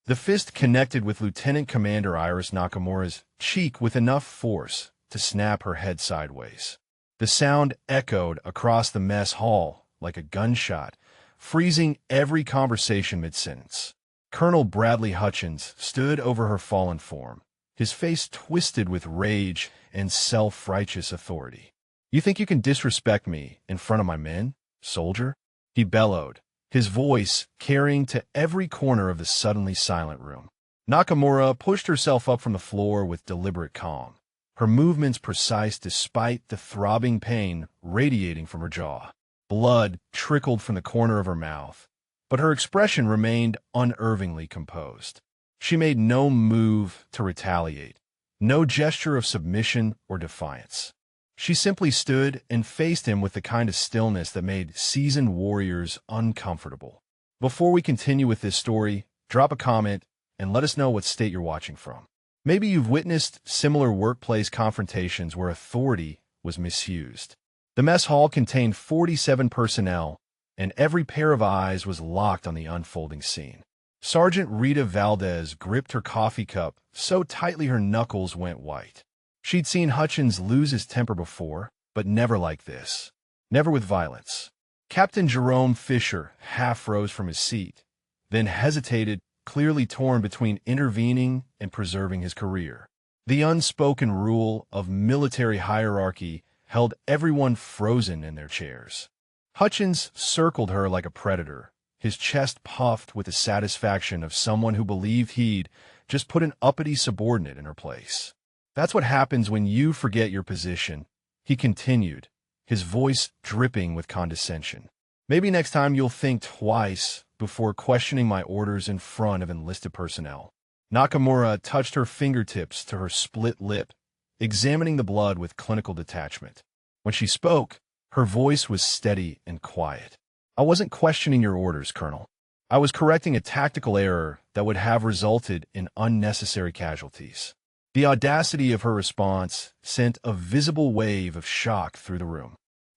The fist connected with Lieutenant Commander Iris Nakamura's cheek with enough force to snap her head sideways. The sound echoed across the mess hall like a gunshot, freezing every conversation mid-sentence. Colonel Bradley Hutchins stood over her fallen form, his face twisted with rage and self-righteous authority. "You think you can disrespect me in front of my men, soldier?" he bellowed, his voice carrying to every corner of the suddenly silent room. Nakamura pushed herself up from the floor with deliberate calm, her movements precise despite the throbbing pain radiating from her jaw. Blood trickled from the corner of her mouth, but her expression remained unervingly composed. She made no move to retaliate, no gesture of submission or defiance. She simply stood and faced him with the kind of stillness that made seasoned warriors uncomfortable. Before we continue with this story, drop a comment and let us know what state you're watching from. Maybe you've witnessed similar workplace confrontations where authority was misused. The mess hall contained 47 personnel, and every pair of eyes was locked on the unfolding scene. Sergeant Rita Valdez gripped her coffee cup so tightly her knuckles went white. She'd seen Hutchins lose his temper before, but never like this. Never with violence. Captain Jerome Fisher half rose from his seat, then hesitated, clearly torn between intervening and preserving his career. The unspoken rule of military hierarchy held everyone frozen in their chairs. Hutchins circled her like a predator, his chest puffed with the satisfaction of someone who believed he'd just put an uppity subordinate in her place. "That's what happens when you forget your position," he continued, his voice dripping with condescension. "Maybe next time you'll think twice before questioning my orders in front of enlisted personnel." Nakamura touched her fingertips to her split lip, examining the blood with clinical detachment. When she spoke, her voice was steady and quiet. "I wasn't questioning your orders, Colonel. I was correcting a tactical error that would have resulted in unnecessary casualties." The audacity of her response sent a visible wave of shock through the room.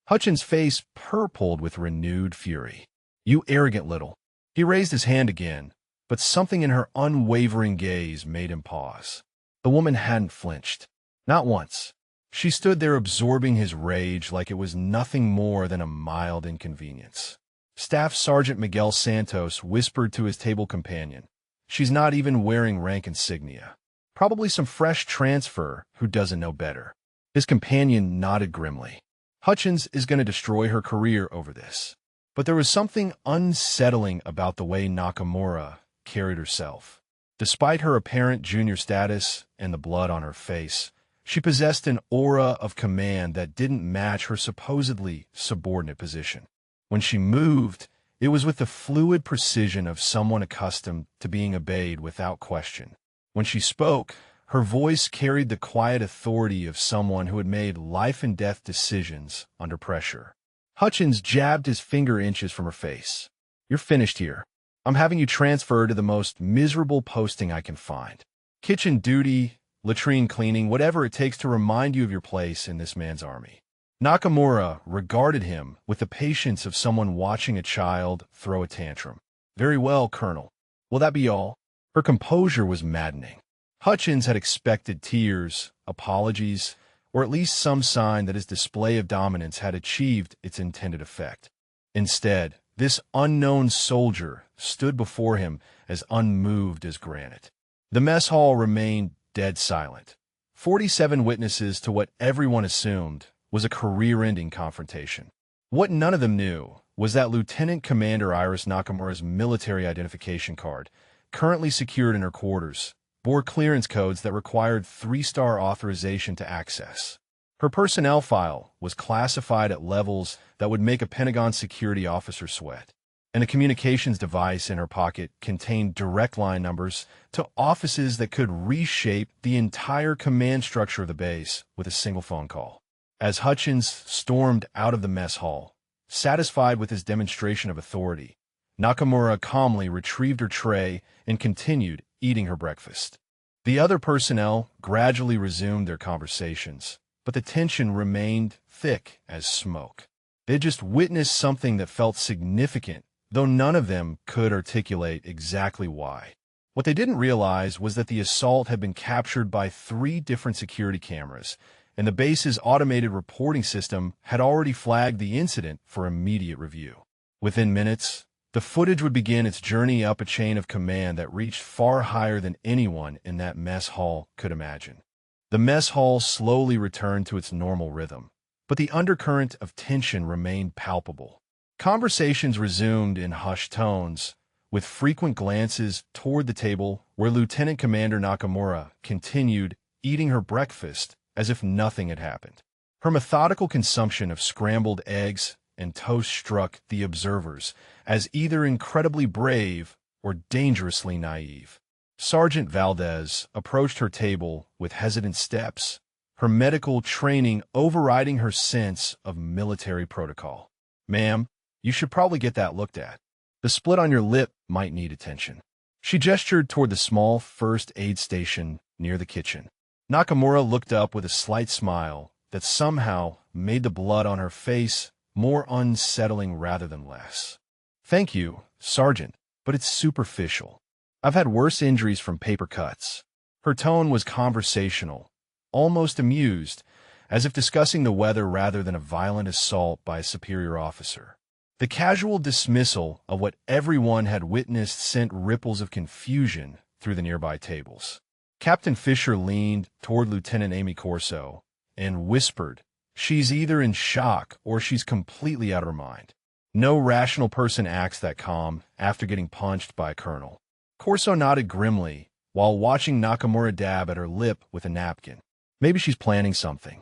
Hutchins' face purpled with renewed fury. "You arrogant little." He raised his hand again, but something in her unwavering gaze made him pause. The woman hadn't flinched. Not once. She stood there absorbing his rage like it was nothing more than a mild inconvenience. Staff Sergeant Miguel Santos whispered to his table companion, "She's not even wearing rank insignia. Probably some fresh transfer who doesn't know better." His companion nodded grimly. "Hutchins is going to destroy her career over this." But there was something unsettling about the way Nakamura carried herself. Despite her apparent junior status and the blood on her face, she possessed an aura of command that didn't match her supposedly subordinate position. When she moved, it was with the fluid precision of someone accustomed to being obeyed without question. When she spoke, her voice carried the quiet authority of someone who had made life-and-death decisions under pressure. Hutchins jabbed his finger inches from her face. "You're finished here. I'm having you transferred to the most miserable posting I can find. Kitchen duty, latrine cleaning, whatever it takes to remind you of your place in this man's army." Nakamura regarded him with the patience of someone watching a child throw a tantrum. "Very well, Colonel. Will that be all?" Her composure was maddening. Hutchins had expected tears, apologies, or at least some sign that his display of dominance had achieved its intended effect. Instead, this unknown soldier stood before him as unmoved as granite. The mess hall remained dead silent. 47 witnesses to what everyone assumed was a career-ending confrontation. What none of them knew was that Lieutenant Commander Iris Nakamura's military identification card, currently secured in her quarters, bore clearance codes that required 3-star authorization to access. Her personnel file was classified at levels that would make a Pentagon security officer sweat, and a communications device in her pocket contained direct line numbers to offices that could reshape the entire command structure of the base with a single phone call. As Hutchins stormed out of the mess hall, satisfied with his demonstration of authority, Nakamura calmly retrieved her tray and continued eating her breakfast. The other personnel gradually resumed their conversations, but the tension remained thick as smoke. They just witnessed something that felt significant, though none of them could articulate exactly why. What they didn't realize was that the assault had been captured by 3 different security cameras, and the base's automated reporting system had already flagged the incident for immediate review. Within minutes, the footage would begin its journey up a chain of command that reached far higher than anyone in that mess hall could imagine. The mess hall slowly returned to its normal rhythm, but the undercurrent of tension remained palpable. Conversations resumed in hushed tones, with frequent glances toward the table where Lieutenant Commander Nakamura continued eating her breakfast as if nothing had happened. Her methodical consumption of scrambled eggs and toast struck the observers as either incredibly brave or dangerously naive. Sergeant Valdez approached her table with hesitant steps, her medical training overriding her sense of military protocol. "Ma'am, you should probably get that looked at. The split on your lip might need attention." She gestured toward the small first aid station near the kitchen. Nakamura looked up with a slight smile that somehow made the blood on her face more unsettling rather than less. "Thank you, Sergeant, but it's superficial. I've had worse injuries from paper cuts." Her tone was conversational, almost amused, as if discussing the weather rather than a violent assault by a superior officer. The casual dismissal of what everyone had witnessed sent ripples of confusion through the nearby tables. Captain Fisher leaned toward Lieutenant Amy Corso and whispered, "She's either in shock or she's completely out of her mind. No rational person acts that calm after getting punched by a colonel." Corso nodded grimly while watching Nakamura dab at her lip with a napkin. "Maybe she's planning something.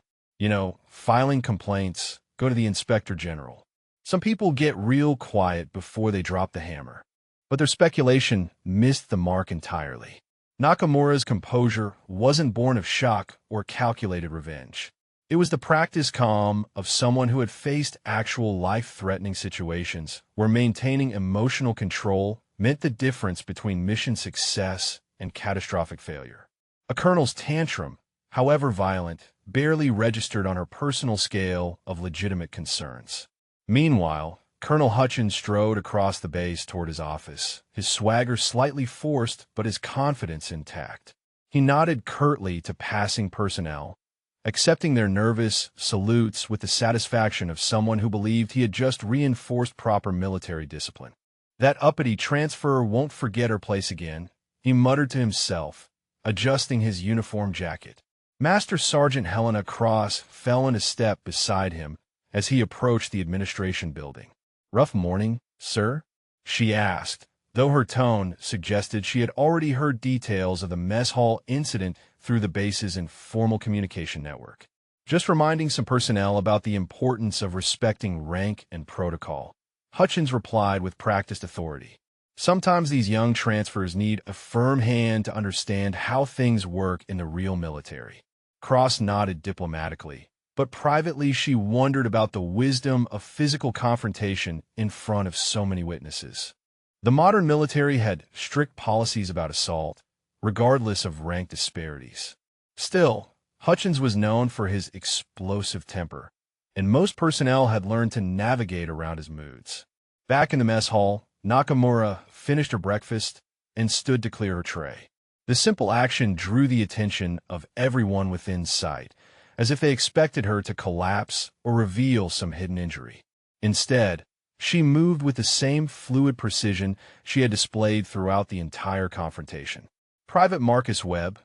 Filing complaints, go to the Inspector General. Some people get real quiet before they drop the hammer." But their speculation missed the mark entirely. Nakamura's composure wasn't born of shock or calculated revenge. It was the practiced calm of someone who had faced actual life-threatening situations where maintaining emotional control meant the difference between mission success and catastrophic failure. A colonel's tantrum, however violent, barely registered on her personal scale of legitimate concerns. Meanwhile, Colonel Hutchins strode across the base toward his office, his swagger slightly forced but his confidence intact. He nodded curtly to passing personnel, accepting their nervous salutes with the satisfaction of someone who believed he had just reinforced proper military discipline. "That uppity transfer won't forget her place again," he muttered to himself, adjusting his uniform jacket. Master Sergeant Helena Cross fell in a step beside him as he approached the administration building. "Rough morning, sir?" she asked, though her tone suggested she had already heard details of the mess hall incident through the base's informal communication network. "Just reminding some personnel about the importance of respecting rank and protocol," Hutchins replied with practiced authority. "Sometimes these young transfers need a firm hand to understand how things work in the real military." Cross nodded diplomatically, but privately she wondered about the wisdom of physical confrontation in front of so many witnesses. The modern military had strict policies about assault, regardless of rank disparities. Still, Hutchins was known for his explosive temper, and most personnel had learned to navigate around his moods. Back in the mess hall, Nakamura finished her breakfast and stood to clear her tray. The simple action drew the attention of everyone within sight, as if they expected her to collapse or reveal some hidden injury. Instead, she moved with the same fluid precision she had displayed throughout the entire confrontation. Private Marcus Webb,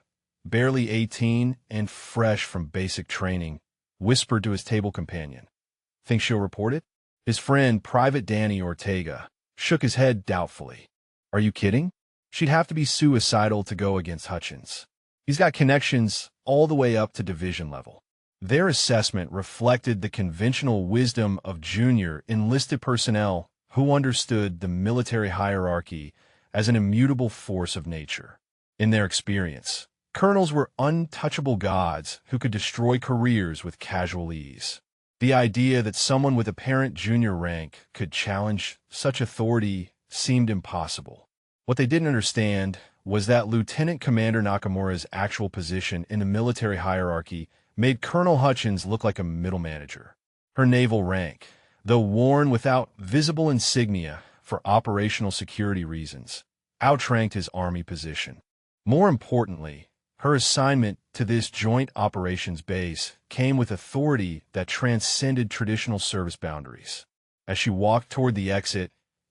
barely 18 and fresh from basic training, whispered to his table companion, "Think she'll report it?" His friend, Private Danny Ortega, shook his head doubtfully. "Are you kidding? She'd have to be suicidal to go against Hutchins. He's got connections all the way up to division level." Their assessment reflected the conventional wisdom of junior enlisted personnel who understood the military hierarchy as an immutable force of nature. In their experience, colonels were untouchable gods who could destroy careers with casual ease. The idea that someone with apparent junior rank could challenge such authority seemed impossible. What they didn't understand was that Lieutenant Commander Nakamura's actual position in the military hierarchy made Colonel Hutchins look like a middle manager. Her naval rank, though worn without visible insignia for operational security reasons, outranked his army position. More importantly, her assignment to this joint operations base came with authority that transcended traditional service boundaries. As she walked toward the exit,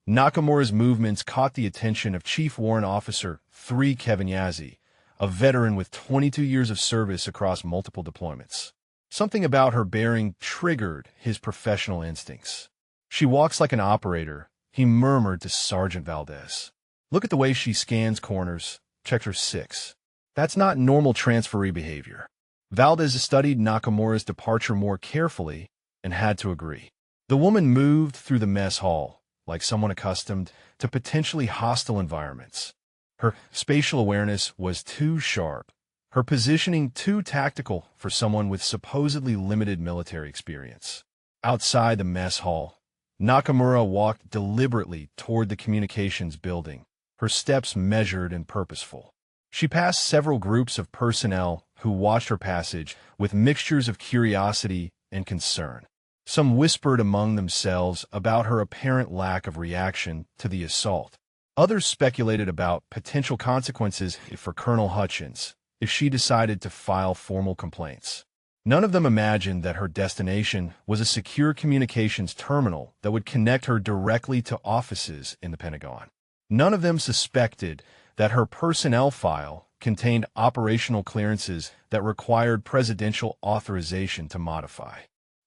Nakamura's movements caught the attention of Chief Warrant Officer 3 Kevin Yazzie, a veteran with 22 years of service across multiple deployments. Something about her bearing triggered his professional instincts. "She walks like an operator," he murmured to Sergeant Valdez. "Look at the way she scans corners," Sector 6. "That's not normal transferee behavior." Valdez studied Nakamura's departure more carefully and had to agree. The woman moved through the mess hall like someone accustomed to potentially hostile environments. Her spatial awareness was too sharp, her positioning too tactical for someone with supposedly limited military experience. Outside the mess hall, Nakamura walked deliberately toward the communications building, her steps measured and purposeful. She passed several groups of personnel who watched her passage with mixtures of curiosity and concern. Some whispered among themselves about her apparent lack of reaction to the assault. Others speculated about potential consequences for Colonel Hutchins if she decided to file formal complaints. None of them imagined that her destination was a secure communications terminal that would connect her directly to offices in the Pentagon. None of them suspected that her personnel file contained operational clearances that required presidential authorization to modify.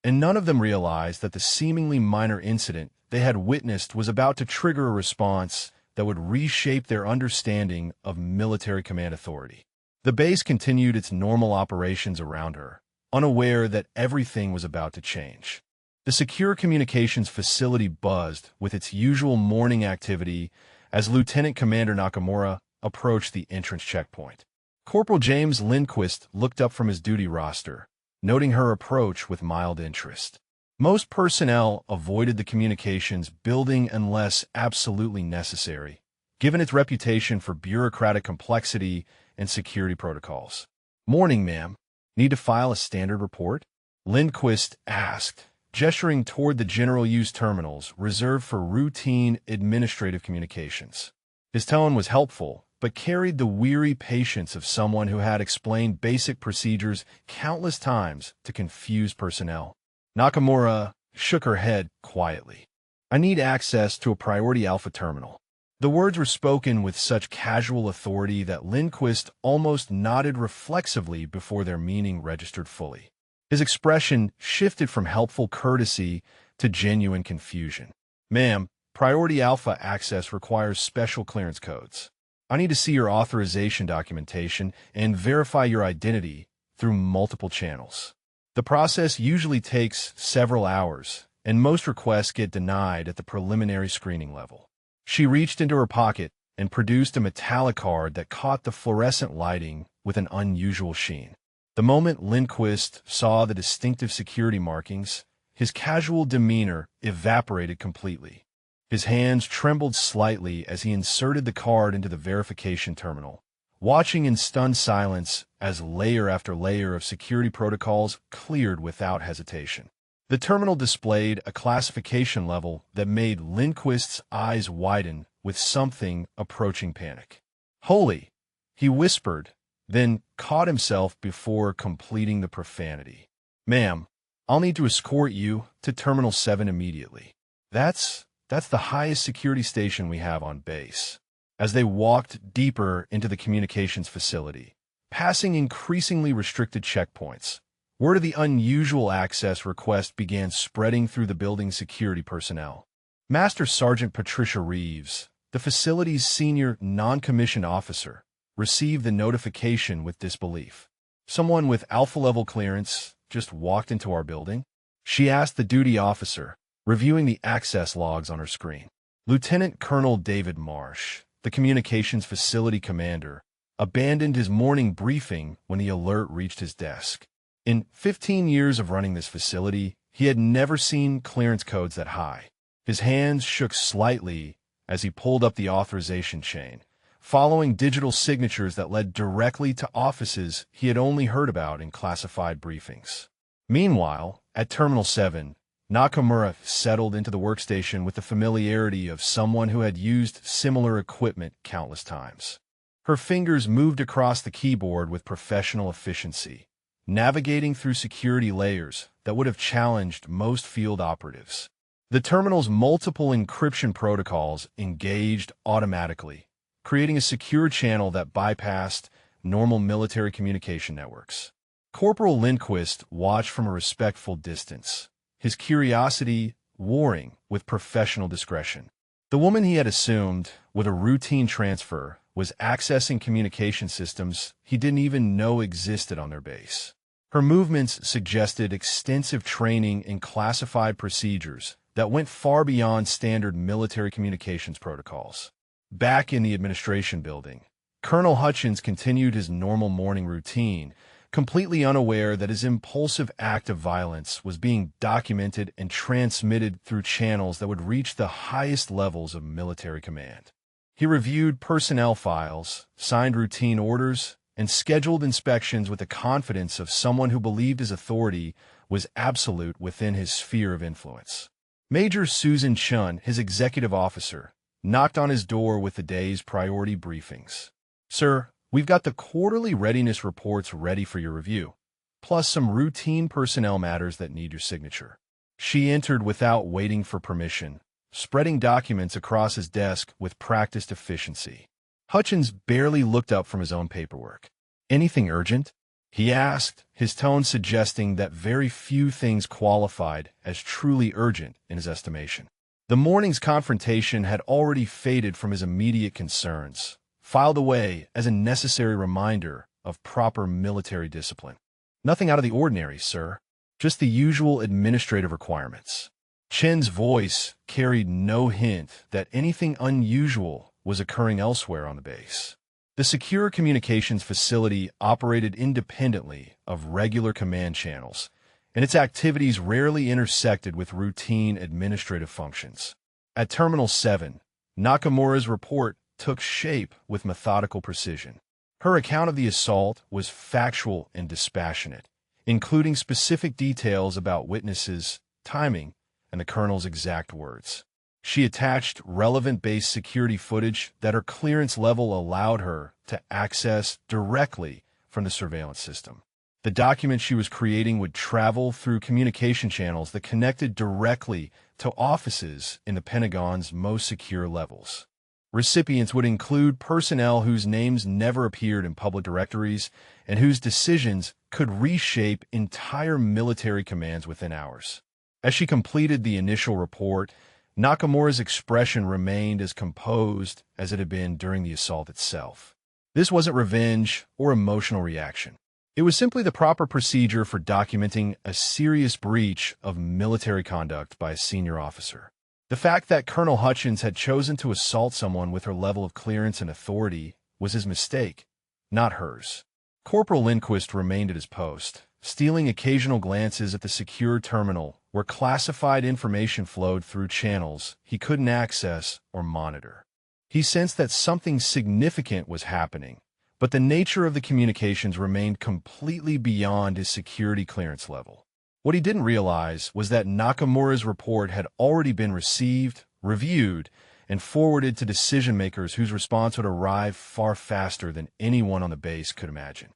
And none of them realized that the seemingly minor incident they had witnessed was about to trigger a response that would reshape their understanding of military command authority. The base continued its normal operations around her, unaware that everything was about to change. The secure communications facility buzzed with its usual morning activity as Lieutenant Commander Nakamura approached the entrance checkpoint. Corporal James Lindquist looked up from his duty roster, noting her approach with mild interest. Most personnel avoided the communications building unless absolutely necessary, given its reputation for bureaucratic complexity and security protocols. "Morning, ma'am. Need to file a standard report?" Lindquist asked, gesturing toward the general use terminals reserved for routine administrative communications. His tone was helpful, but carried the weary patience of someone who had explained basic procedures countless times to confused personnel. Nakamura shook her head quietly. "I need access to a priority Alpha terminal." The words were spoken with such casual authority that Lindquist almost nodded reflexively before their meaning registered fully. His expression shifted from helpful courtesy to genuine confusion. "Ma'am, priority Alpha access requires special clearance codes. I need to see your authorization documentation and verify your identity through multiple channels. The process usually takes several hours, and most requests get denied at the preliminary screening level." She reached into her pocket and produced a metallic card that caught the fluorescent lighting with an unusual sheen. The moment Lindquist saw the distinctive security markings, his casual demeanor evaporated completely. His hands trembled slightly as he inserted the card into the verification terminal, watching in stunned silence as layer after layer of security protocols cleared without hesitation. The terminal displayed a classification level that made Lindquist's eyes widen with something approaching panic. "Holy!" he whispered, then caught himself before completing the profanity. "Ma'am, I'll need to escort you to Terminal 7 immediately. That's the highest security station we have on base." As they walked deeper into the communications facility, passing increasingly restricted checkpoints, word of the unusual access request began spreading through the building's security personnel. Master Sergeant Patricia Reeves, the facility's senior non-commissioned officer, received the notification with disbelief. "Someone with Alpha-level clearance just walked into our building?" she asked the duty officer, reviewing the access logs on her screen. Lieutenant Colonel David Marsh, the communications facility commander, abandoned his morning briefing when the alert reached his desk. In 15 years of running this facility, he had never seen clearance codes that high. His hands shook slightly as he pulled up the authorization chain, following digital signatures that led directly to offices he had only heard about in classified briefings. Meanwhile, at Terminal 7, Nakamura settled into the workstation with the familiarity of someone who had used similar equipment countless times. Her fingers moved across the keyboard with professional efficiency, navigating through security layers that would have challenged most field operatives. The terminal's multiple encryption protocols engaged automatically, creating a secure channel that bypassed normal military communication networks. Corporal Lindquist watched from a respectful distance, his curiosity warring with professional discretion. The woman he had assumed, with a routine transfer, was accessing communication systems he didn't even know existed on their base. Her movements suggested extensive training in classified procedures that went far beyond standard military communications protocols. Back in the administration building, Colonel Hutchins continued his normal morning routine, completely unaware that his impulsive act of violence was being documented and transmitted through channels that would reach the highest levels of military command. He reviewed personnel files, signed routine orders, and scheduled inspections with the confidence of someone who believed his authority was absolute within his sphere of influence. Major Susan Chun, his executive officer, knocked on his door with the day's priority briefings. "Sir, we've got the quarterly readiness reports ready for your review, plus some routine personnel matters that need your signature." She entered without waiting for permission, spreading documents across his desk with practiced efficiency. Hutchins barely looked up from his own paperwork. "Anything urgent?" he asked, his tone suggesting that very few things qualified as truly urgent in his estimation. The morning's confrontation had already faded from his immediate concerns, filed away as a necessary reminder of proper military discipline. "Nothing out of the ordinary, sir. Just the usual administrative requirements." Chen's voice carried no hint that anything unusual was occurring elsewhere on the base. The secure communications facility operated independently of regular command channels, and its activities rarely intersected with routine administrative functions. At Terminal 7, Nakamura's report took shape with methodical precision. Her account of the assault was factual and dispassionate, including specific details about witnesses, timing, and the colonel's exact words. She attached relevant base security footage that her clearance level allowed her to access directly from the surveillance system. The documents she was creating would travel through communication channels that connected directly to offices in the Pentagon's most secure levels. Recipients would include personnel whose names never appeared in public directories and whose decisions could reshape entire military commands within hours. As she completed the initial report, Nakamura's expression remained as composed as it had been during the assault itself. This wasn't revenge or emotional reaction. It was simply the proper procedure for documenting a serious breach of military conduct by a senior officer. The fact that Colonel Hutchins had chosen to assault someone with her level of clearance and authority was his mistake, not hers. Corporal Lindquist remained at his post, stealing occasional glances at the secure terminal where classified information flowed through channels he couldn't access or monitor. He sensed that something significant was happening, but the nature of the communications remained completely beyond his security clearance level. What he didn't realize was that Nakamura's report had already been received, reviewed, and forwarded to decision-makers whose response would arrive far faster than anyone on the base could imagine.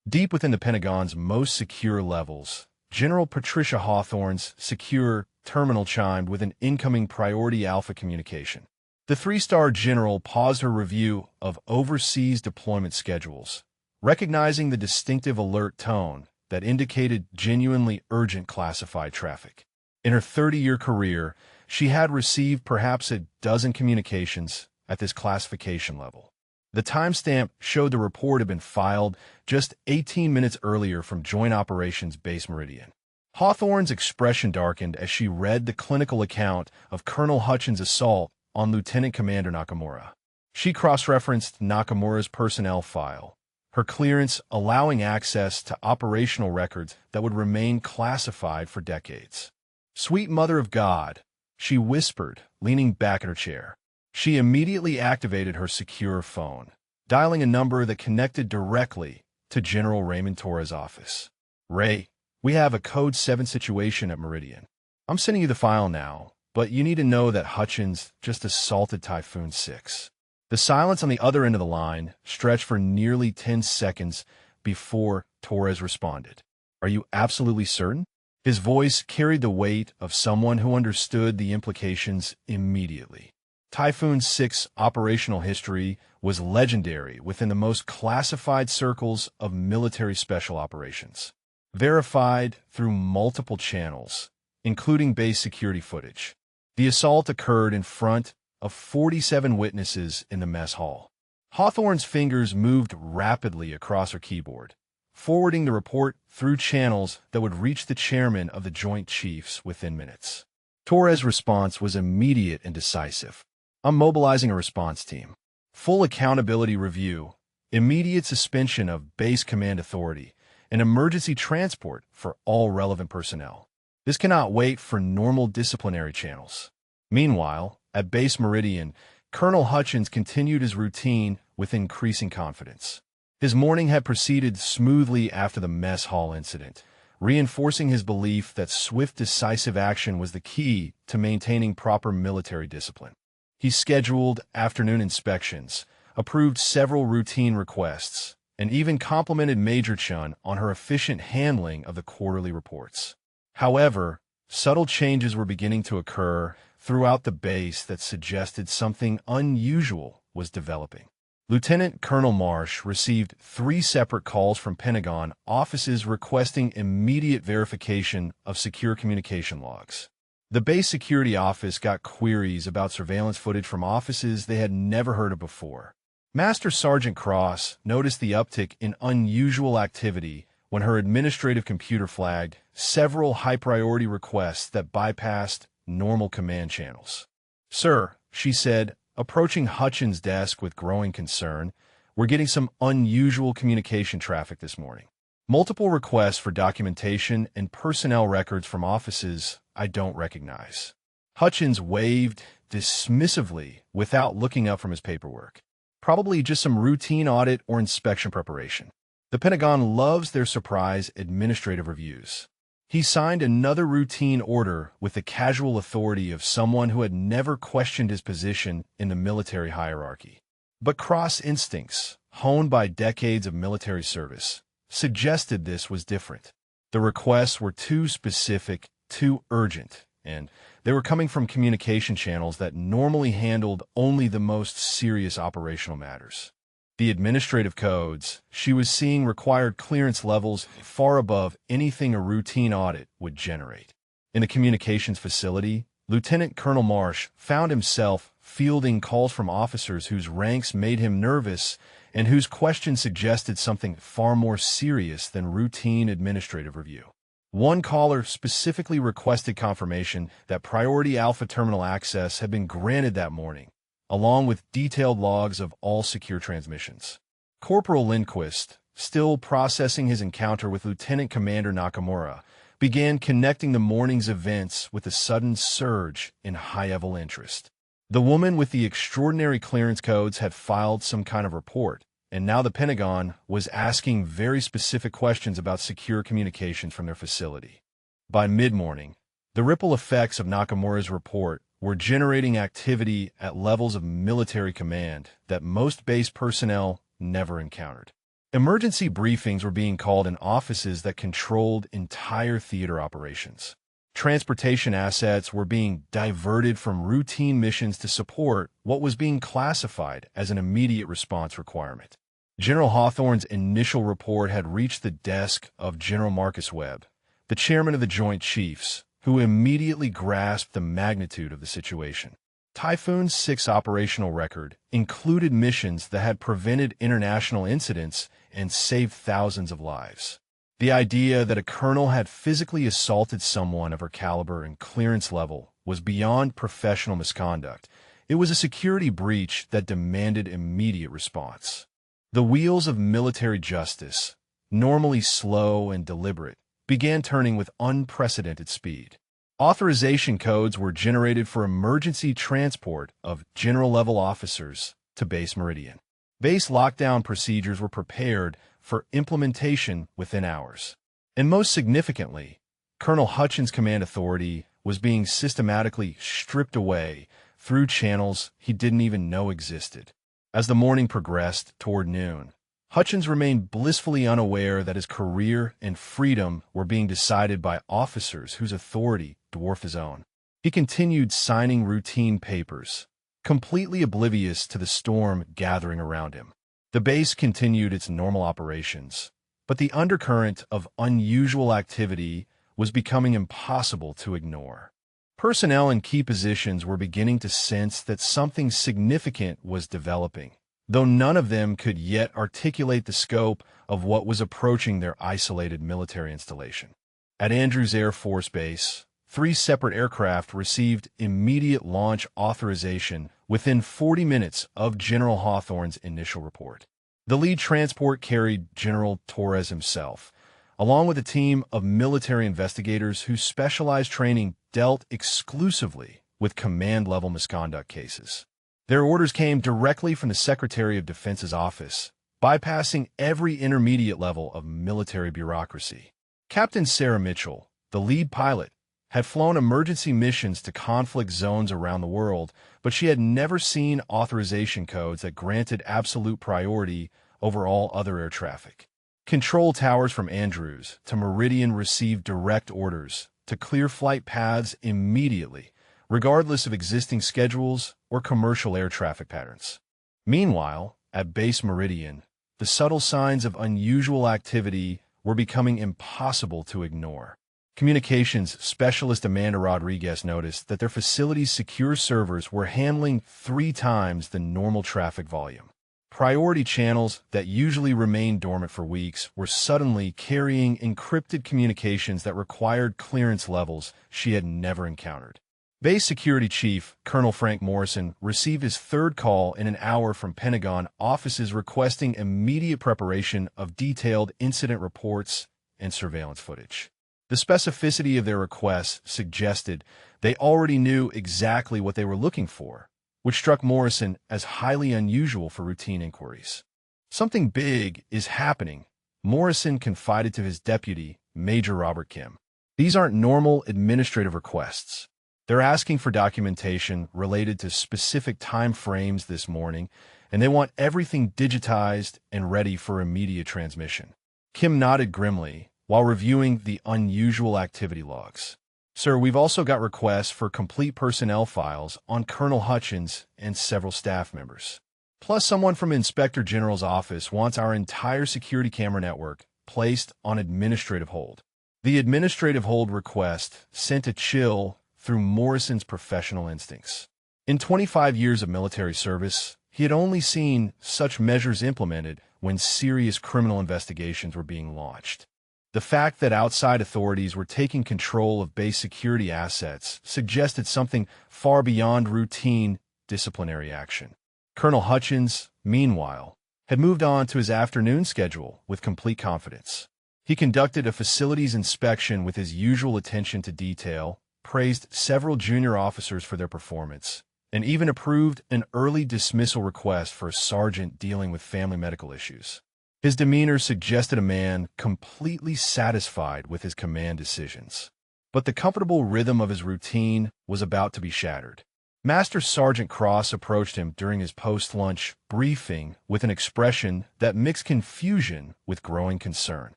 Deep within the Pentagon's most secure levels, General Patricia Hawthorne's secure terminal chimed with an incoming priority alpha communication. The three-star general paused her review of overseas deployment schedules, recognizing the distinctive alert tone that indicated genuinely urgent classified traffic. In her 30-year career, she had received perhaps a dozen communications at this classification level. The timestamp showed the report had been filed just 18 minutes earlier from Joint Operations Base Meridian. Hawthorne's expression darkened as she read the clinical account of Colonel Hutchins' assault on Lieutenant Commander Nakamura. She cross-referenced Nakamura's personnel file, her clearance allowing access to operational records that would remain classified for decades. "Sweet Mother of God," she whispered, leaning back in her chair. She immediately activated her secure phone, dialing a number that connected directly to General Raymond Torres' office. "Ray, we have a Code 7 situation at Meridian. I'm sending you the file now, but you need to know that Hutchins just assaulted Typhoon 6. The silence on the other end of the line stretched for nearly 10 seconds before Torres responded. Are you absolutely certain? His voice carried the weight of someone who understood the implications immediately. Typhoon 6 operational history was legendary within the most classified circles of military special operations. Verified through multiple channels, including base security footage. The assault occurred in front of 47 witnesses in the mess hall. Hawthorne's fingers moved rapidly across her keyboard, forwarding the report through channels that would reach the chairman of the Joint Chiefs within minutes. Torres' response was immediate and decisive. I'm mobilizing a response team. Full accountability review, immediate suspension of base command authority, and emergency transport for all relevant personnel. This cannot wait for normal disciplinary channels. Meanwhile, at Base Meridian, Colonel Hutchins continued his routine with increasing confidence. His morning had proceeded smoothly after the mess hall incident, reinforcing his belief that swift, decisive action was the key to maintaining proper military discipline. He scheduled afternoon inspections, approved several routine requests, and even complimented Major Chun on her efficient handling of the quarterly reports. However, subtle changes were beginning to occur throughout the base that suggested something unusual was developing. Lieutenant Colonel Marsh received 3 separate calls from Pentagon offices requesting immediate verification of secure communication logs. The base security office got queries about surveillance footage from offices they had never heard of before. Master Sergeant Cross noticed the uptick in unusual activity when her administrative computer flagged several high-priority requests that bypassed normal command channels. Sir, she said, approaching Hutchins' desk with growing concern, we're getting some unusual communication traffic this morning. Multiple requests for documentation and personnel records from offices I don't recognize. Hutchins waved dismissively without looking up from his paperwork. Probably just some routine audit or inspection preparation. The Pentagon loves their surprise administrative reviews. He signed another routine order with the casual authority of someone who had never questioned his position in the military hierarchy. But Cross instincts, honed by decades of military service, suggested this was different. The requests were too specific, too urgent, and they were coming from communication channels that normally handled only the most serious operational matters. The administrative codes she was seeing required clearance levels far above anything a routine audit would generate. In the communications facility, Lieutenant Colonel Marsh found himself fielding calls from officers whose ranks made him nervous and whose questions suggested something far more serious than routine administrative review. One caller specifically requested confirmation that Priority Alpha Terminal access had been granted that morning, along with detailed logs of all secure transmissions. Corporal Lindquist, still processing his encounter with Lieutenant Commander Nakamura, began connecting the morning's events with a sudden surge in high-level interest. The woman with the extraordinary clearance codes had filed some kind of report, and now the Pentagon was asking very specific questions about secure communications from their facility. By mid-morning, the ripple effects of Nakamura's report were generating activity at levels of military command that most base personnel never encountered. Emergency briefings were being called in offices that controlled entire theater operations. Transportation assets were being diverted from routine missions to support what was being classified as an immediate response requirement. General Hawthorne's initial report had reached the desk of General Marcus Webb, the chairman of the Joint Chiefs, who immediately grasped the magnitude of the situation. Typhoon 6 operational record included missions that had prevented international incidents and saved thousands of lives. The idea that a colonel had physically assaulted someone of her caliber and clearance level was beyond professional misconduct. It was a security breach that demanded immediate response. The wheels of military justice, normally slow and deliberate, began turning with unprecedented speed. Authorization codes were generated for emergency transport of general-level officers to Base Meridian. Base lockdown procedures were prepared for implementation within hours. And most significantly, Colonel Hutchins' command authority was being systematically stripped away through channels he didn't even know existed. As the morning progressed toward noon, Hutchins remained blissfully unaware that his career and freedom were being decided by officers whose authority dwarfed his own. He continued signing routine papers, completely oblivious to the storm gathering around him. The base continued its normal operations, but the undercurrent of unusual activity was becoming impossible to ignore. Personnel in key positions were beginning to sense that something significant was developing, though none of them could yet articulate the scope of what was approaching their isolated military installation. At Andrews Air Force Base, 3 separate aircraft received immediate launch authorization within 40 minutes of General Hawthorne's initial report. The lead transport carried General Torres himself, along with a team of military investigators whose specialized training dealt exclusively with command-level misconduct cases. Their orders came directly from the Secretary of Defense's office, bypassing every intermediate level of military bureaucracy. Captain Sarah Mitchell, the lead pilot, had flown emergency missions to conflict zones around the world, but she had never seen authorization codes that granted absolute priority over all other air traffic. Control towers from Andrews to Meridian received direct orders to clear flight paths immediately, regardless of existing schedules or commercial air traffic patterns. Meanwhile, at Base Meridian, the subtle signs of unusual activity were becoming impossible to ignore. Communications specialist Amanda Rodriguez noticed that their facility's secure servers were handling 3 times the normal traffic volume. Priority channels that usually remained dormant for weeks were suddenly carrying encrypted communications that required clearance levels she had never encountered. Base Security Chief Colonel Frank Morrison received his 3rd call in an hour from Pentagon offices requesting immediate preparation of detailed incident reports and surveillance footage. The specificity of their requests suggested they already knew exactly what they were looking for, which struck Morrison as highly unusual for routine inquiries. "Something big is happening," Morrison confided to his deputy, Major Robert Kim. "These aren't normal administrative requests. They're asking for documentation related to specific time frames this morning, and they want everything digitized and ready for immediate transmission." Kim nodded grimly while reviewing the unusual activity logs. "Sir, we've also got requests for complete personnel files on Colonel Hutchins and several staff members. Plus, someone from Inspector General's office wants our entire security camera network placed on administrative hold." The administrative hold request sent a chill through Morrison's professional instincts. In 25 years of military service, he had only seen such measures implemented when serious criminal investigations were being launched. The fact that outside authorities were taking control of base security assets suggested something far beyond routine disciplinary action. Colonel Hutchins, meanwhile, had moved on to his afternoon schedule with complete confidence. He conducted a facilities inspection with his usual attention to detail, praised several junior officers for their performance, and even approved an early dismissal request for a sergeant dealing with family medical issues. His demeanor suggested a man completely satisfied with his command decisions. But the comfortable rhythm of his routine was about to be shattered. Master Sergeant Cross approached him during his post-lunch briefing with an expression that mixed confusion with growing concern.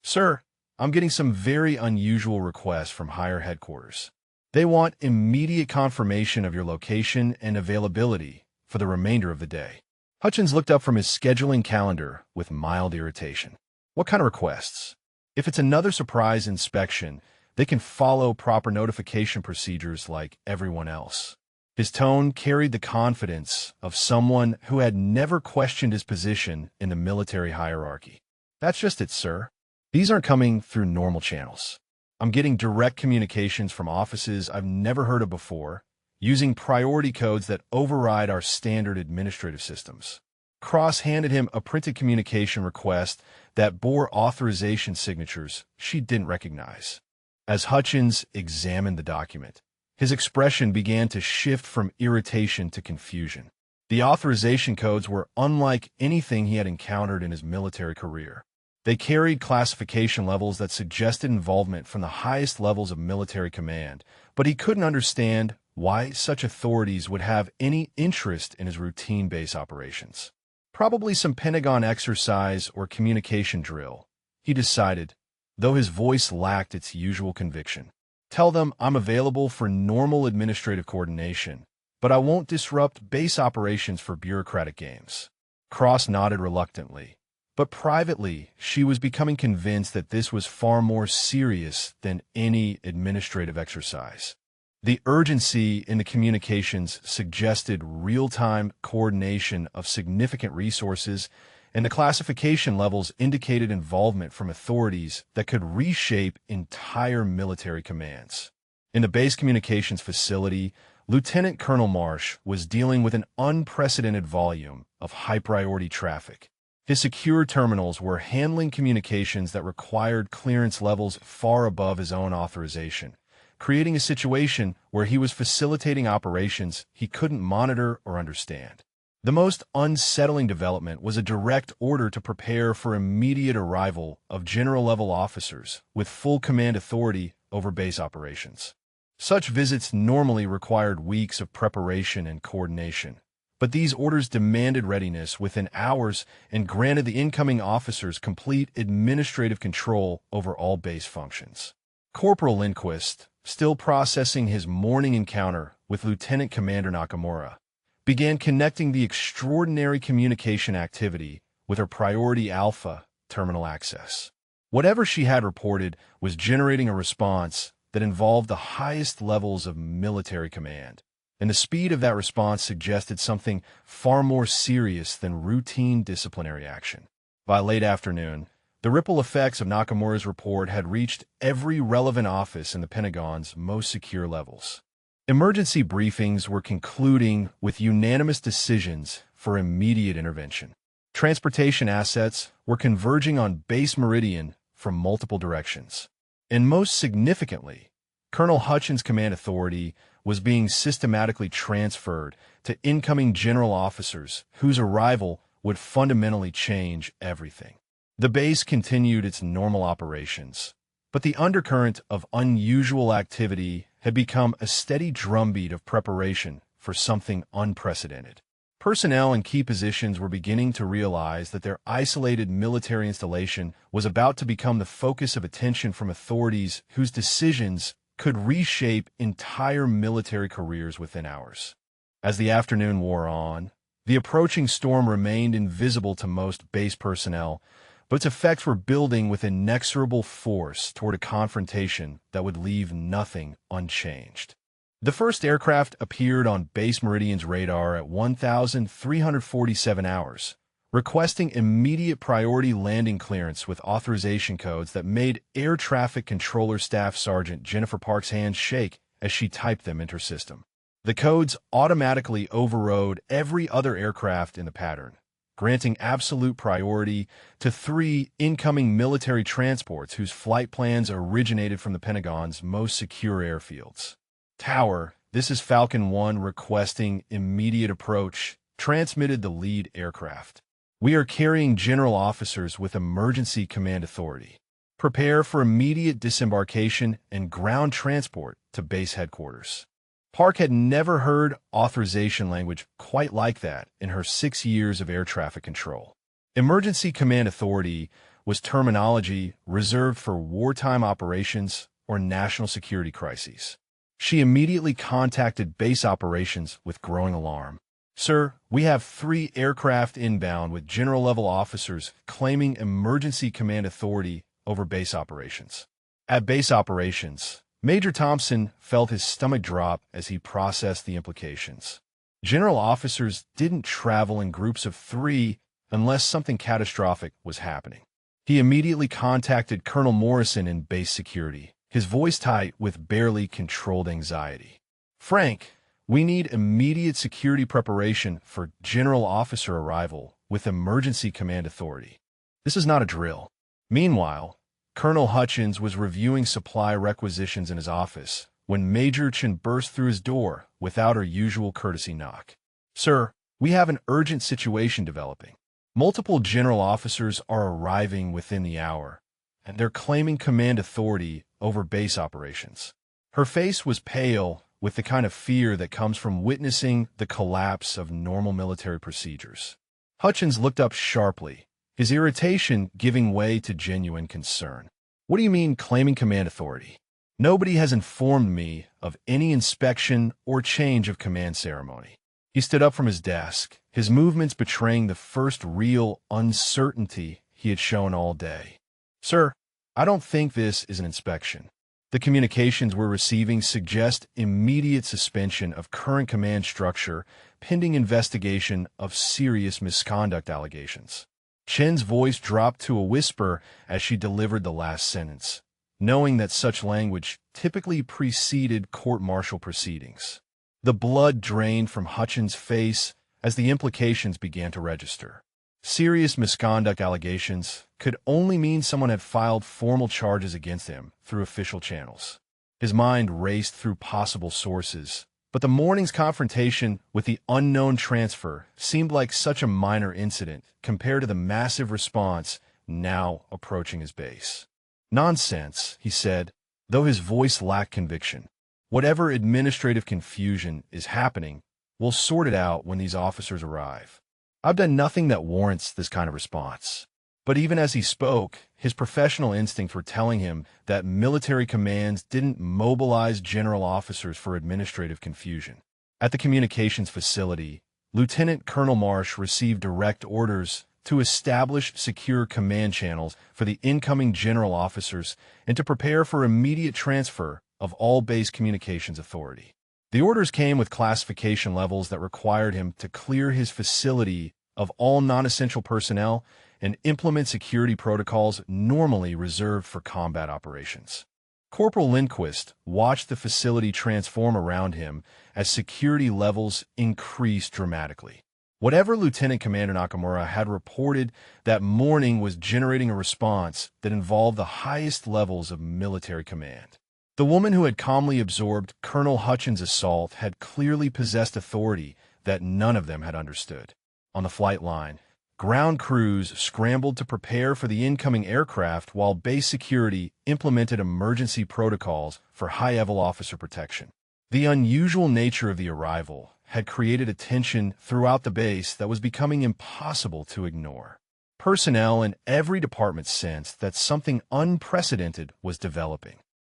"Sir, I'm getting some very unusual requests from higher headquarters. They want immediate confirmation of your location and availability for the remainder of the day." Hutchins looked up from his scheduling calendar with mild irritation. "What kind of requests? If it's another surprise inspection, they can follow proper notification procedures like everyone else." His tone carried the confidence of someone who had never questioned his position in the military hierarchy. "That's just it, sir. These aren't coming through normal channels. I'm getting direct communications from offices I've never heard of before, using priority codes that override our standard administrative systems." Cross handed him a printed communication request that bore authorization signatures she didn't recognize. As Hutchins examined the document, his expression began to shift from irritation to confusion. The authorization codes were unlike anything he had encountered in his military career. They carried classification levels that suggested involvement from the highest levels of military command, but he couldn't understand why such authorities would have any interest in his routine base operations. Probably some Pentagon exercise or communication drill, he decided, though his voice lacked its usual conviction. Tell them I'm available for normal administrative coordination, but I won't disrupt base operations for bureaucratic games. Cross nodded reluctantly, but privately she was becoming convinced that this was far more serious than any administrative exercise. The urgency in the communications suggested real-time coordination of significant resources, and the classification levels indicated involvement from authorities that could reshape entire military commands. In the base communications facility, Lieutenant Colonel Marsh was dealing with an unprecedented volume of high-priority traffic. His secure terminals were handling communications that required clearance levels far above his own authorization, creating a situation where he was facilitating operations he couldn't monitor or understand. The most unsettling development was a direct order to prepare for immediate arrival of general-level officers with full command authority over base operations. Such visits normally required weeks of preparation and coordination, but these orders demanded readiness within hours and granted the incoming officers complete administrative control over all base functions. Corporal Lindquist, still processing his morning encounter with Lieutenant Commander Nakamura, began connecting the extraordinary communication activity with her priority Alpha terminal access. Whatever she had reported was generating a response that involved the highest levels of military command, and the speed of that response suggested something far more serious than routine disciplinary action. By late afternoon, the ripple effects of Nakamura's report had reached every relevant office in the Pentagon's most secure levels. Emergency briefings were concluding with unanimous decisions for immediate intervention. Transportation assets were converging on Base Meridian from multiple directions. And most significantly, Colonel Hutchins' command authority was being systematically transferred to incoming general officers whose arrival would fundamentally change everything. The base continued its normal operations, but the undercurrent of unusual activity had become a steady drumbeat of preparation for something unprecedented. Personnel in key positions were beginning to realize that their isolated military installation was about to become the focus of attention from authorities whose decisions could reshape entire military careers within hours. As the afternoon wore on, the approaching storm remained invisible to most base personnel, but its effects were building with inexorable force toward a confrontation that would leave nothing unchanged. The first aircraft appeared on Base Meridian's radar at 1,347 hours, requesting immediate priority landing clearance with authorization codes that made Air Traffic Controller Staff Sergeant Jennifer Park's hands shake as she typed them into her system. The codes automatically overrode every other aircraft in the pattern, granting absolute priority to 3 incoming military transports whose flight plans originated from the Pentagon's most secure airfields. Tower, this is Falcon 1 requesting immediate approach, transmitted the lead aircraft. We are carrying general officers with emergency command authority. Prepare for immediate disembarkation and ground transport to base headquarters. Park had never heard authorization language quite like that in her 6 years of air traffic control. Emergency command authority was terminology reserved for wartime operations or national security crises. She immediately contacted base operations with growing alarm. Sir, we have 3 aircraft inbound with general-level officers claiming emergency command authority over base operations. At base operations, Major Thompson felt his stomach drop as he processed the implications. General officers didn't travel in groups of 3 unless something catastrophic was happening. He immediately contacted Colonel Morrison in base security, his voice tight with barely controlled anxiety. Frank, we need immediate security preparation for general officer arrival with emergency command authority. This is not a drill. Meanwhile, Colonel Hutchins was reviewing supply requisitions in his office when Major Chen burst through his door without her usual courtesy knock. Sir, we have an urgent situation developing. Multiple general officers are arriving within the hour, and they're claiming command authority over base operations. Her face was pale, with the kind of fear that comes from witnessing the collapse of normal military procedures. Hutchins looked up sharply, his irritation giving way to genuine concern. "What do you mean, claiming command authority? Nobody has informed me of any inspection or change of command ceremony." He stood up from his desk, his movements betraying the first real uncertainty he had shown all day. "Sir, I don't think this is an inspection. The communications we're receiving suggest immediate suspension of current command structure pending investigation of serious misconduct allegations." Chen's voice dropped to a whisper as she delivered the last sentence, knowing that such language typically preceded court-martial proceedings. The blood drained from Hutchins' face as the implications began to register. Serious misconduct allegations could only mean someone had filed formal charges against him through official channels. His mind raced through possible sources, but the morning's confrontation with the unknown transfer seemed like such a minor incident compared to the massive response now approaching his base. "Nonsense," he said, though his voice lacked conviction. "Whatever administrative confusion is happening, we'll sort it out when these officers arrive. I've done nothing that warrants this kind of response." But even as he spoke, his professional instincts were telling him that military commands didn't mobilize general officers for administrative confusion. At the communications facility, Lieutenant Colonel Marsh received direct orders to establish secure command channels for the incoming general officers and to prepare for immediate transfer of all base communications authority. The orders came with classification levels that required him to clear his facility of all non-essential personnel and implement security protocols normally reserved for combat operations. Corporal Lindquist watched the facility transform around him as security levels increased dramatically. Whatever Lieutenant Commander Nakamura had reported that morning was generating a response that involved the highest levels of military command. The woman who had calmly absorbed Colonel Hutchins' assault had clearly possessed authority that none of them had understood. On the flight line, ground crews scrambled to prepare for the incoming aircraft while base security implemented emergency protocols for high-level officer protection. The unusual nature of the arrival had created a tension throughout the base that was becoming impossible to ignore. Personnel in every department sensed that something unprecedented was developing.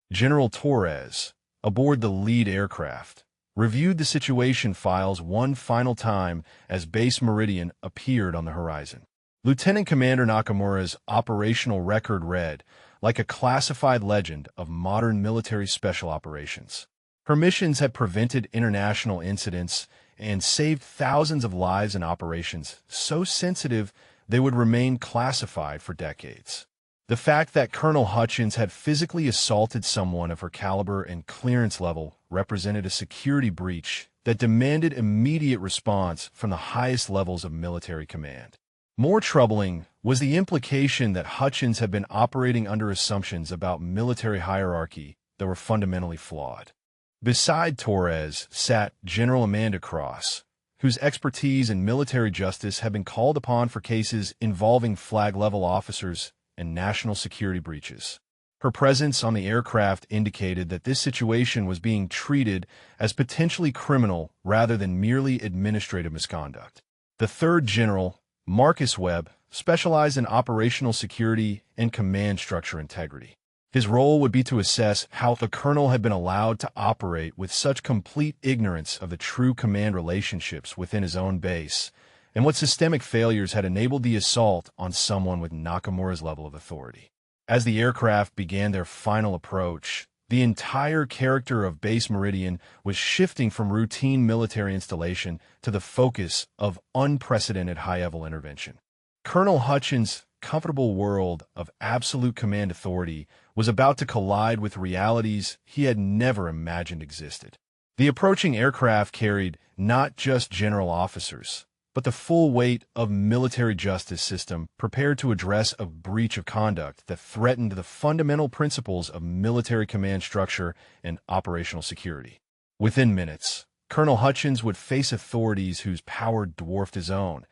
General Torres, aboard the lead aircraft, reviewed the situation files one final time as Base Meridian appeared on the horizon. Lieutenant Commander Nakamura's operational record read like a classified legend of modern military special operations. Her missions had prevented international incidents and saved thousands of lives in operations so sensitive they would remain classified for decades. The fact that Colonel Hutchins had physically assaulted someone of her caliber and clearance level represented a security breach that demanded immediate response from the highest levels of military command. More troubling was the implication that Hutchins had been operating under assumptions about military hierarchy that were fundamentally flawed. Beside Torres sat General Amanda Cross, whose expertise in military justice had been called upon for cases involving flag-level officers and national security breaches. Her presence on the aircraft indicated that this situation was being treated as potentially criminal rather than merely administrative misconduct. The third general, Marcus Webb, specialized in operational security and command structure integrity. His role would be to assess how the colonel had been allowed to operate with such complete ignorance of the true command relationships within his own base, and what systemic failures had enabled the assault on someone with Nakamura's level of authority. As the aircraft began their final approach, the entire character of Base Meridian was shifting from routine military installation to the focus of unprecedented high-level intervention. Colonel Hutchins' comfortable world of absolute command authority was about to collide with realities he had never imagined existed. The approaching aircraft carried not just general officers, but the full weight of military justice system prepared to address a breach of conduct that threatened the fundamental principles of military command structure and operational security. Within minutes, Colonel Hutchins would face authorities whose power dwarfed his own,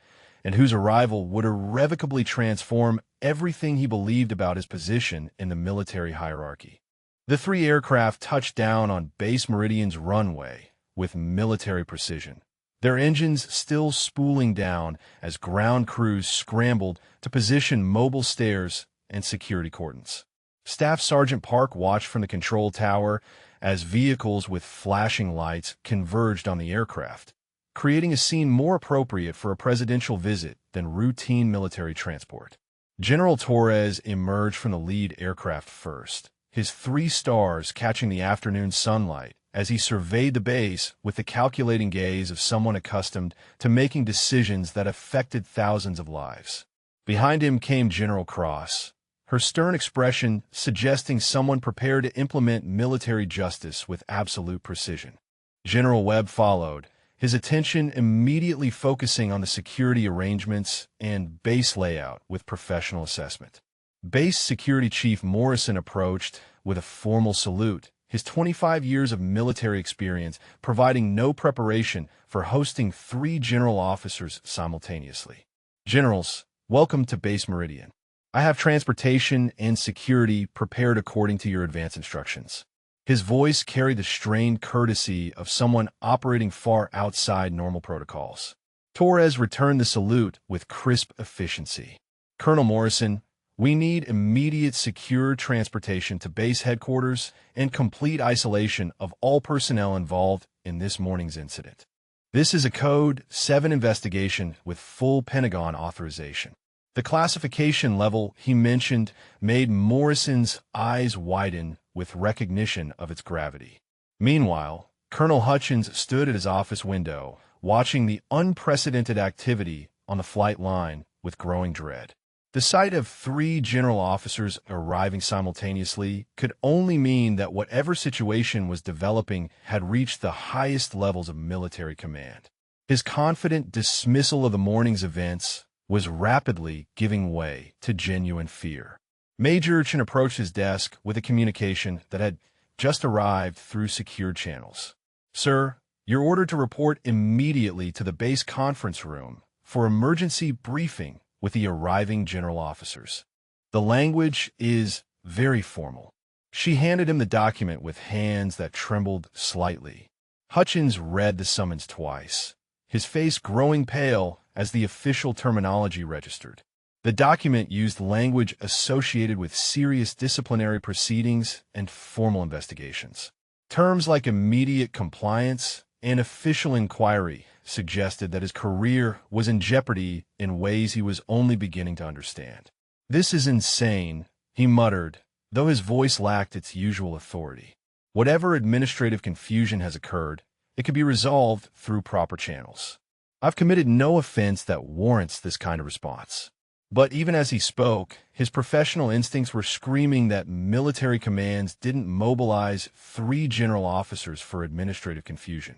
and whose arrival would irrevocably transform everything he believed about his position in the military hierarchy. The three aircraft touched down on Base Meridian's runway with military precision, their engines still spooling down as ground crews scrambled to position mobile stairs and security cordons. Staff Sergeant Park watched from the control tower as vehicles with flashing lights converged on the aircraft, creating a scene more appropriate for a presidential visit than routine military transport. General Torres emerged from the lead aircraft first, his 3 stars catching the afternoon sunlight as he surveyed the base with the calculating gaze of someone accustomed to making decisions that affected thousands of lives. Behind him came General Cross, her stern expression suggesting someone prepared to implement military justice with absolute precision. General Webb followed, his attention immediately focusing on the security arrangements and base layout with professional assessment. Base Security Chief Morrison approached with a formal salute, his 25 years of military experience providing no preparation for hosting 3 general officers simultaneously. Generals, welcome to Base Meridian. I have transportation and security prepared according to your advance instructions. His voice carried the strained courtesy of someone operating far outside normal protocols. Torres returned the salute with crisp efficiency. Colonel Morrison, we need immediate secure transportation to base headquarters and complete isolation of all personnel involved in this morning's incident. This is a Code 7 investigation with full Pentagon authorization. The classification level he mentioned made Morrison's eyes widen with recognition of its gravity. Meanwhile, Colonel Hutchins stood at his office window, watching the unprecedented activity on the flight line with growing dread. The sight of 3 general officers arriving simultaneously could only mean that whatever situation was developing had reached the highest levels of military command. His confident dismissal of the morning's events was rapidly giving way to genuine fear. Major Urchin approached his desk with a communication that had just arrived through secured channels. Sir, you're ordered to report immediately to the base conference room for emergency briefing with the arriving general officers. The language is very formal. She handed him the document with hands that trembled slightly. Hutchins read the summons twice, his face growing pale as the official terminology registered. The document used language associated with serious disciplinary proceedings and formal investigations. Terms like immediate compliance and official inquiry suggested that his career was in jeopardy in ways he was only beginning to understand. This is insane, he muttered, though his voice lacked its usual authority. Whatever administrative confusion has occurred, it could be resolved through proper channels. I've committed no offense that warrants this kind of response. But even as he spoke, his professional instincts were screaming that military commands didn't mobilize 3 general officers for administrative confusion.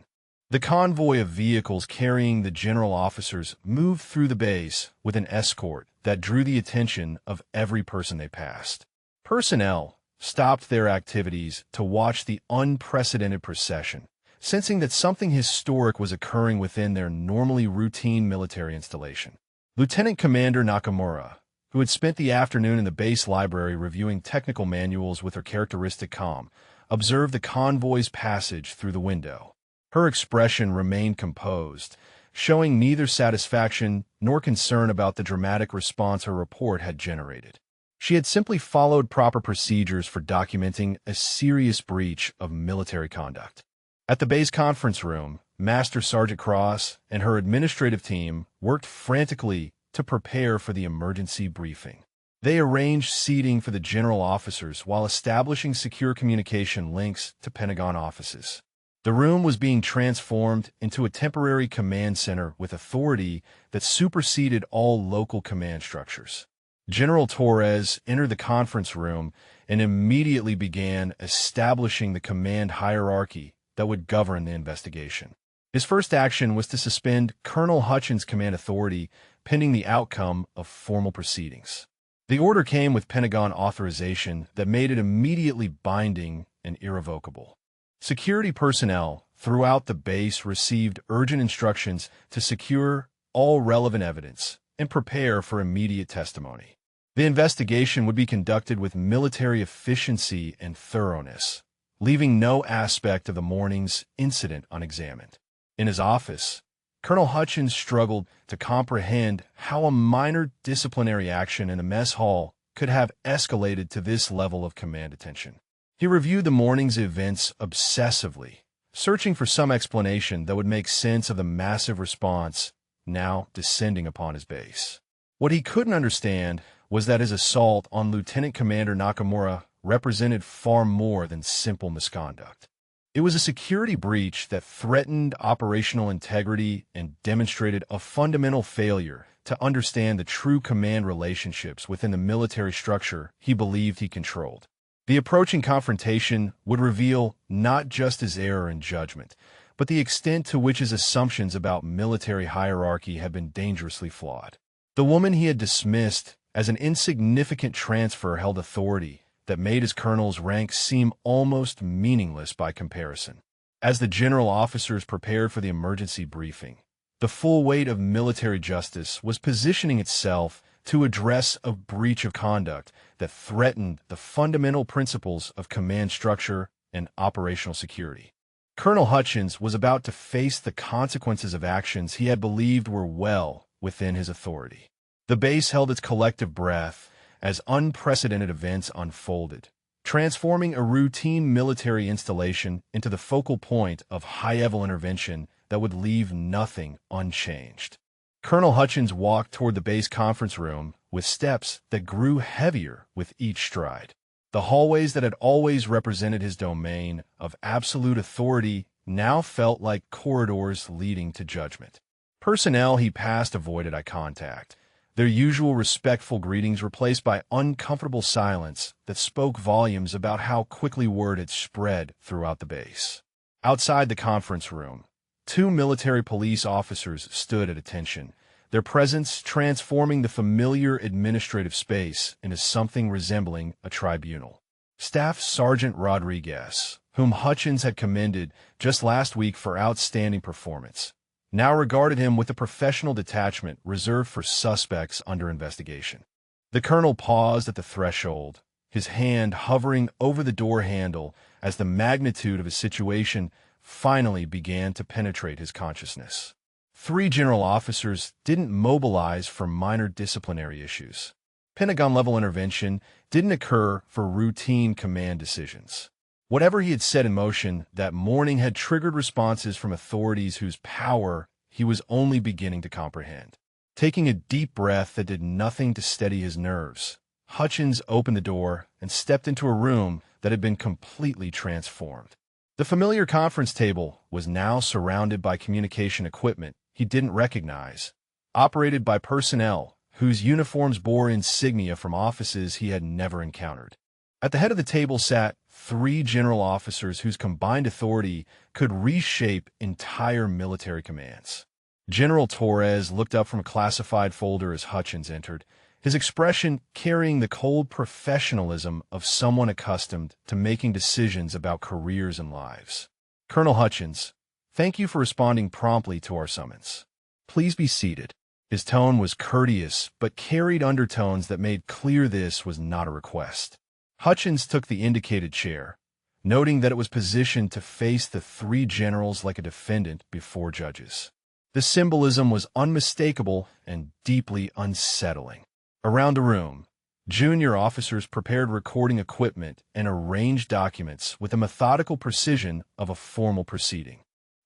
The convoy of vehicles carrying the general officers moved through the base with an escort that drew the attention of every person they passed. Personnel stopped their activities to watch the unprecedented procession, sensing that something historic was occurring within their normally routine military installation. Lieutenant Commander Nakamura, who had spent the afternoon in the base library reviewing technical manuals with her characteristic calm, observed the convoy's passage through the window. Her expression remained composed, showing neither satisfaction nor concern about the dramatic response her report had generated. She had simply followed proper procedures for documenting a serious breach of military conduct. At the base conference room, Master Sergeant Cross and her administrative team worked frantically to prepare for the emergency briefing. They arranged seating for the general officers while establishing secure communication links to Pentagon offices. The room was being transformed into a temporary command center with authority that superseded all local command structures. General Torres entered the conference room and immediately began establishing the command hierarchy that would govern the investigation. His first action was to suspend Colonel Hutchins' command authority pending the outcome of formal proceedings. The order came with Pentagon authorization that made it immediately binding and irrevocable. Security personnel throughout the base received urgent instructions to secure all relevant evidence and prepare for immediate testimony. The investigation would be conducted with military efficiency and thoroughness, leaving no aspect of the morning's incident unexamined. In his office, Colonel Hutchins struggled to comprehend how a minor disciplinary action in a mess hall could have escalated to this level of command attention. He reviewed the morning's events obsessively, searching for some explanation that would make sense of the massive response now descending upon his base. What he couldn't understand was that his assault on Lieutenant Commander Nakamura represented far more than simple misconduct. It was a security breach that threatened operational integrity and demonstrated a fundamental failure to understand the true command relationships within the military structure he believed he controlled. The approaching confrontation would reveal not just his error in judgment, but the extent to which his assumptions about military hierarchy had been dangerously flawed. The woman he had dismissed as an insignificant transfer held authority that made his colonel's rank seem almost meaningless by comparison. As the general officers prepared for the emergency briefing, the full weight of military justice was positioning itself to address a breach of conduct that threatened the fundamental principles of command structure and operational security. Colonel Hutchins was about to face the consequences of actions he had believed were well within his authority. The base held its collective breath as unprecedented events unfolded, transforming a routine military installation into the focal point of high-level intervention that would leave nothing unchanged. Colonel Hutchins walked toward the base conference room with steps that grew heavier with each stride. The hallways that had always represented his domain of absolute authority now felt like corridors leading to judgment. Personnel he passed avoided eye contact, their usual respectful greetings replaced by uncomfortable silence that spoke volumes about how quickly word had spread throughout the base. Outside the conference room, two military police officers stood at attention, their presence transforming the familiar administrative space into something resembling a tribunal. Staff Sergeant Rodriguez, whom Hutchins had commended just last week for outstanding performance, now regarded him with a professional detachment reserved for suspects under investigation. The colonel paused at the threshold, his hand hovering over the door handle as the magnitude of his situation finally began to penetrate his consciousness. Three general officers didn't mobilize for minor disciplinary issues. Pentagon-level intervention didn't occur for routine command decisions. Whatever he had set in motion that morning had triggered responses from authorities whose power he was only beginning to comprehend. Taking a deep breath that did nothing to steady his nerves, Hutchins opened the door and stepped into a room that had been completely transformed. The familiar conference table was now surrounded by communication equipment he didn't recognize, operated by personnel whose uniforms bore insignia from offices he had never encountered. At the head of the table sat three general officers whose combined authority could reshape entire military commands. General Torres looked up from a classified folder as Hutchins entered, his expression carrying the cold professionalism of someone accustomed to making decisions about careers and lives. Colonel Hutchins, thank you for responding promptly to our summons. Please be seated. His tone was courteous, but carried undertones that made clear this was not a request. Hutchins took the indicated chair, noting that it was positioned to face the three generals like a defendant before judges. The symbolism was unmistakable and deeply unsettling. Around the room, junior officers prepared recording equipment and arranged documents with the methodical precision of a formal proceeding.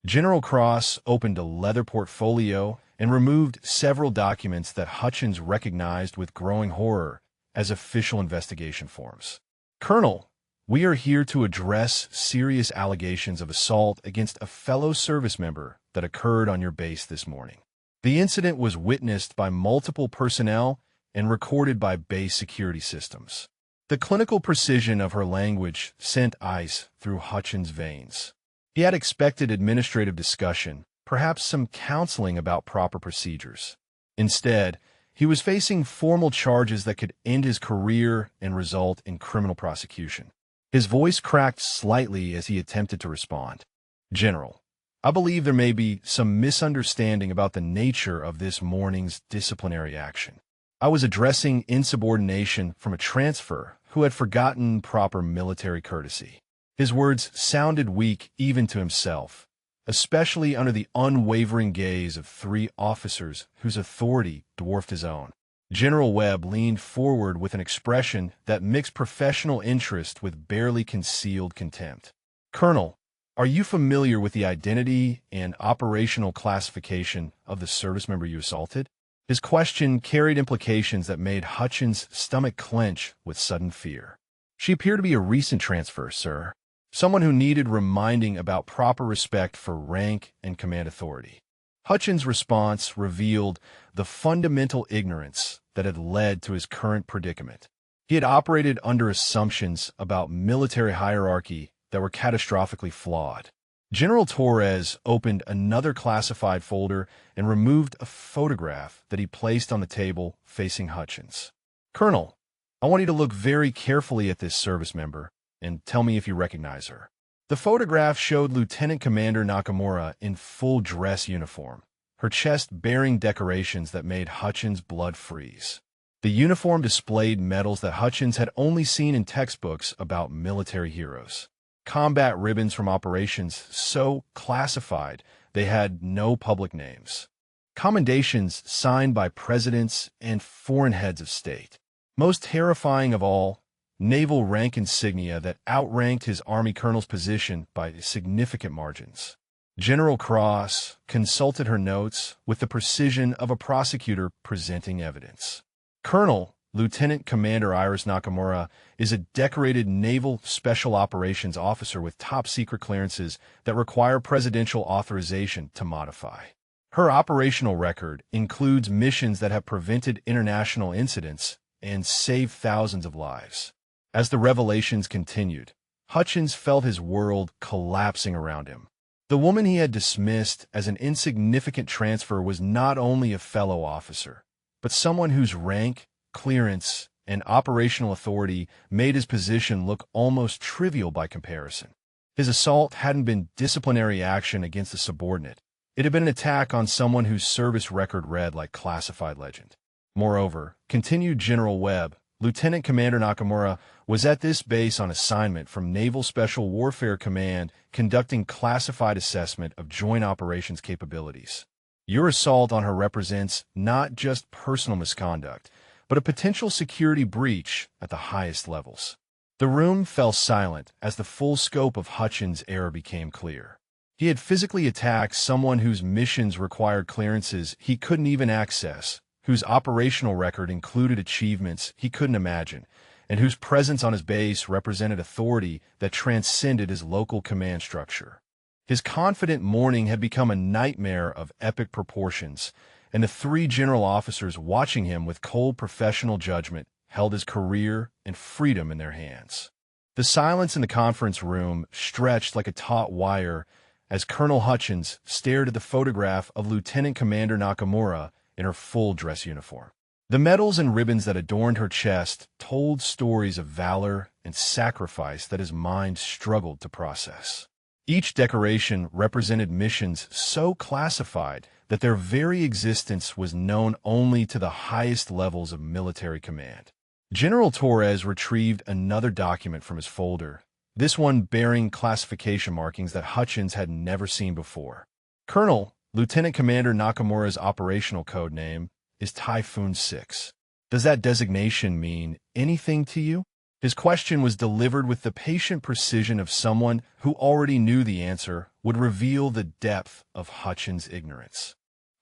General Cross opened a leather portfolio and removed several documents that Hutchins recognized with growing horror as official investigation forms. Colonel, we are here to address serious allegations of assault against a fellow service member that occurred on your base this morning. The incident was witnessed by multiple personnel and recorded by base security systems. The clinical precision of her language sent ice through Hutchins' veins. He had expected administrative discussion, perhaps some counseling about proper procedures. Instead, he was facing formal charges that could end his career and result in criminal prosecution. His voice cracked slightly as he attempted to respond. General, I believe there may be some misunderstanding about the nature of this morning's disciplinary action. I was addressing insubordination from a transfer who had forgotten proper military courtesy. His words sounded weak even to himself, especially under the unwavering gaze of three officers whose authority dwarfed his own. General Webb leaned forward with an expression that mixed professional interest with barely concealed contempt. "Colonel, are you familiar with the identity and operational classification of the service member you assaulted?" His question carried implications that made Hutchins' stomach clench with sudden fear. "She appeared to be a recent transfer, sir. Someone who needed reminding about proper respect for rank and command authority." Hutchins' response revealed the fundamental ignorance that had led to his current predicament. He had operated under assumptions about military hierarchy that were catastrophically flawed. General Torres opened another classified folder and removed a photograph that he placed on the table facing Hutchins. "Colonel, I want you to look very carefully at this service member and tell me if you recognize her." The photograph showed Lieutenant Commander Nakamura in full dress uniform, her chest bearing decorations that made Hutchins' blood freeze. The uniform displayed medals that Hutchins had only seen in textbooks about military heroes. Combat ribbons from operations so classified they had no public names. Commendations signed by presidents and foreign heads of state. Most terrifying of all, naval rank insignia that outranked his Army colonel's position by significant margins. General Cross consulted her notes with the precision of a prosecutor presenting evidence. "Colonel, Lieutenant Commander Iris Nakamura is a decorated Naval Special Operations officer with top-secret clearances that require presidential authorization to modify. Her operational record includes missions that have prevented international incidents and saved thousands of lives." As the revelations continued, Hutchins felt his world collapsing around him. The woman he had dismissed as an insignificant transfer was not only a fellow officer, but someone whose rank, clearance, and operational authority made his position look almost trivial by comparison. His assault hadn't been disciplinary action against a subordinate. It had been an attack on someone whose service record read like classified legend. Moreover, continued General Webb, Lieutenant Commander Nakamura was at this base on assignment from Naval Special Warfare Command conducting classified assessment of joint operations capabilities. Your assault on her represents not just personal misconduct, but a potential security breach at the highest levels. The room fell silent as the full scope of Hutchins' error became clear. He had physically attacked someone whose missions required clearances he couldn't even access, whose operational record included achievements he couldn't imagine, and whose presence on his base represented authority that transcended his local command structure. His confident morning had become a nightmare of epic proportions, and the three general officers watching him with cold professional judgment held his career and freedom in their hands. The silence in the conference room stretched like a taut wire as Colonel Hutchins stared at the photograph of Lieutenant Commander Nakamura in her full dress uniform. The medals and ribbons that adorned her chest told stories of valor and sacrifice that his mind struggled to process. Each decoration represented missions so classified that their very existence was known only to the highest levels of military command. General Torres retrieved another document from his folder, this one bearing classification markings that Hutchins had never seen before. "Colonel, Lieutenant Commander Nakamura's operational code name is Typhoon 6. Does that designation mean anything to you?" His question was delivered with the patient precision of someone who already knew the answer would reveal the depth of Hutchins' ignorance.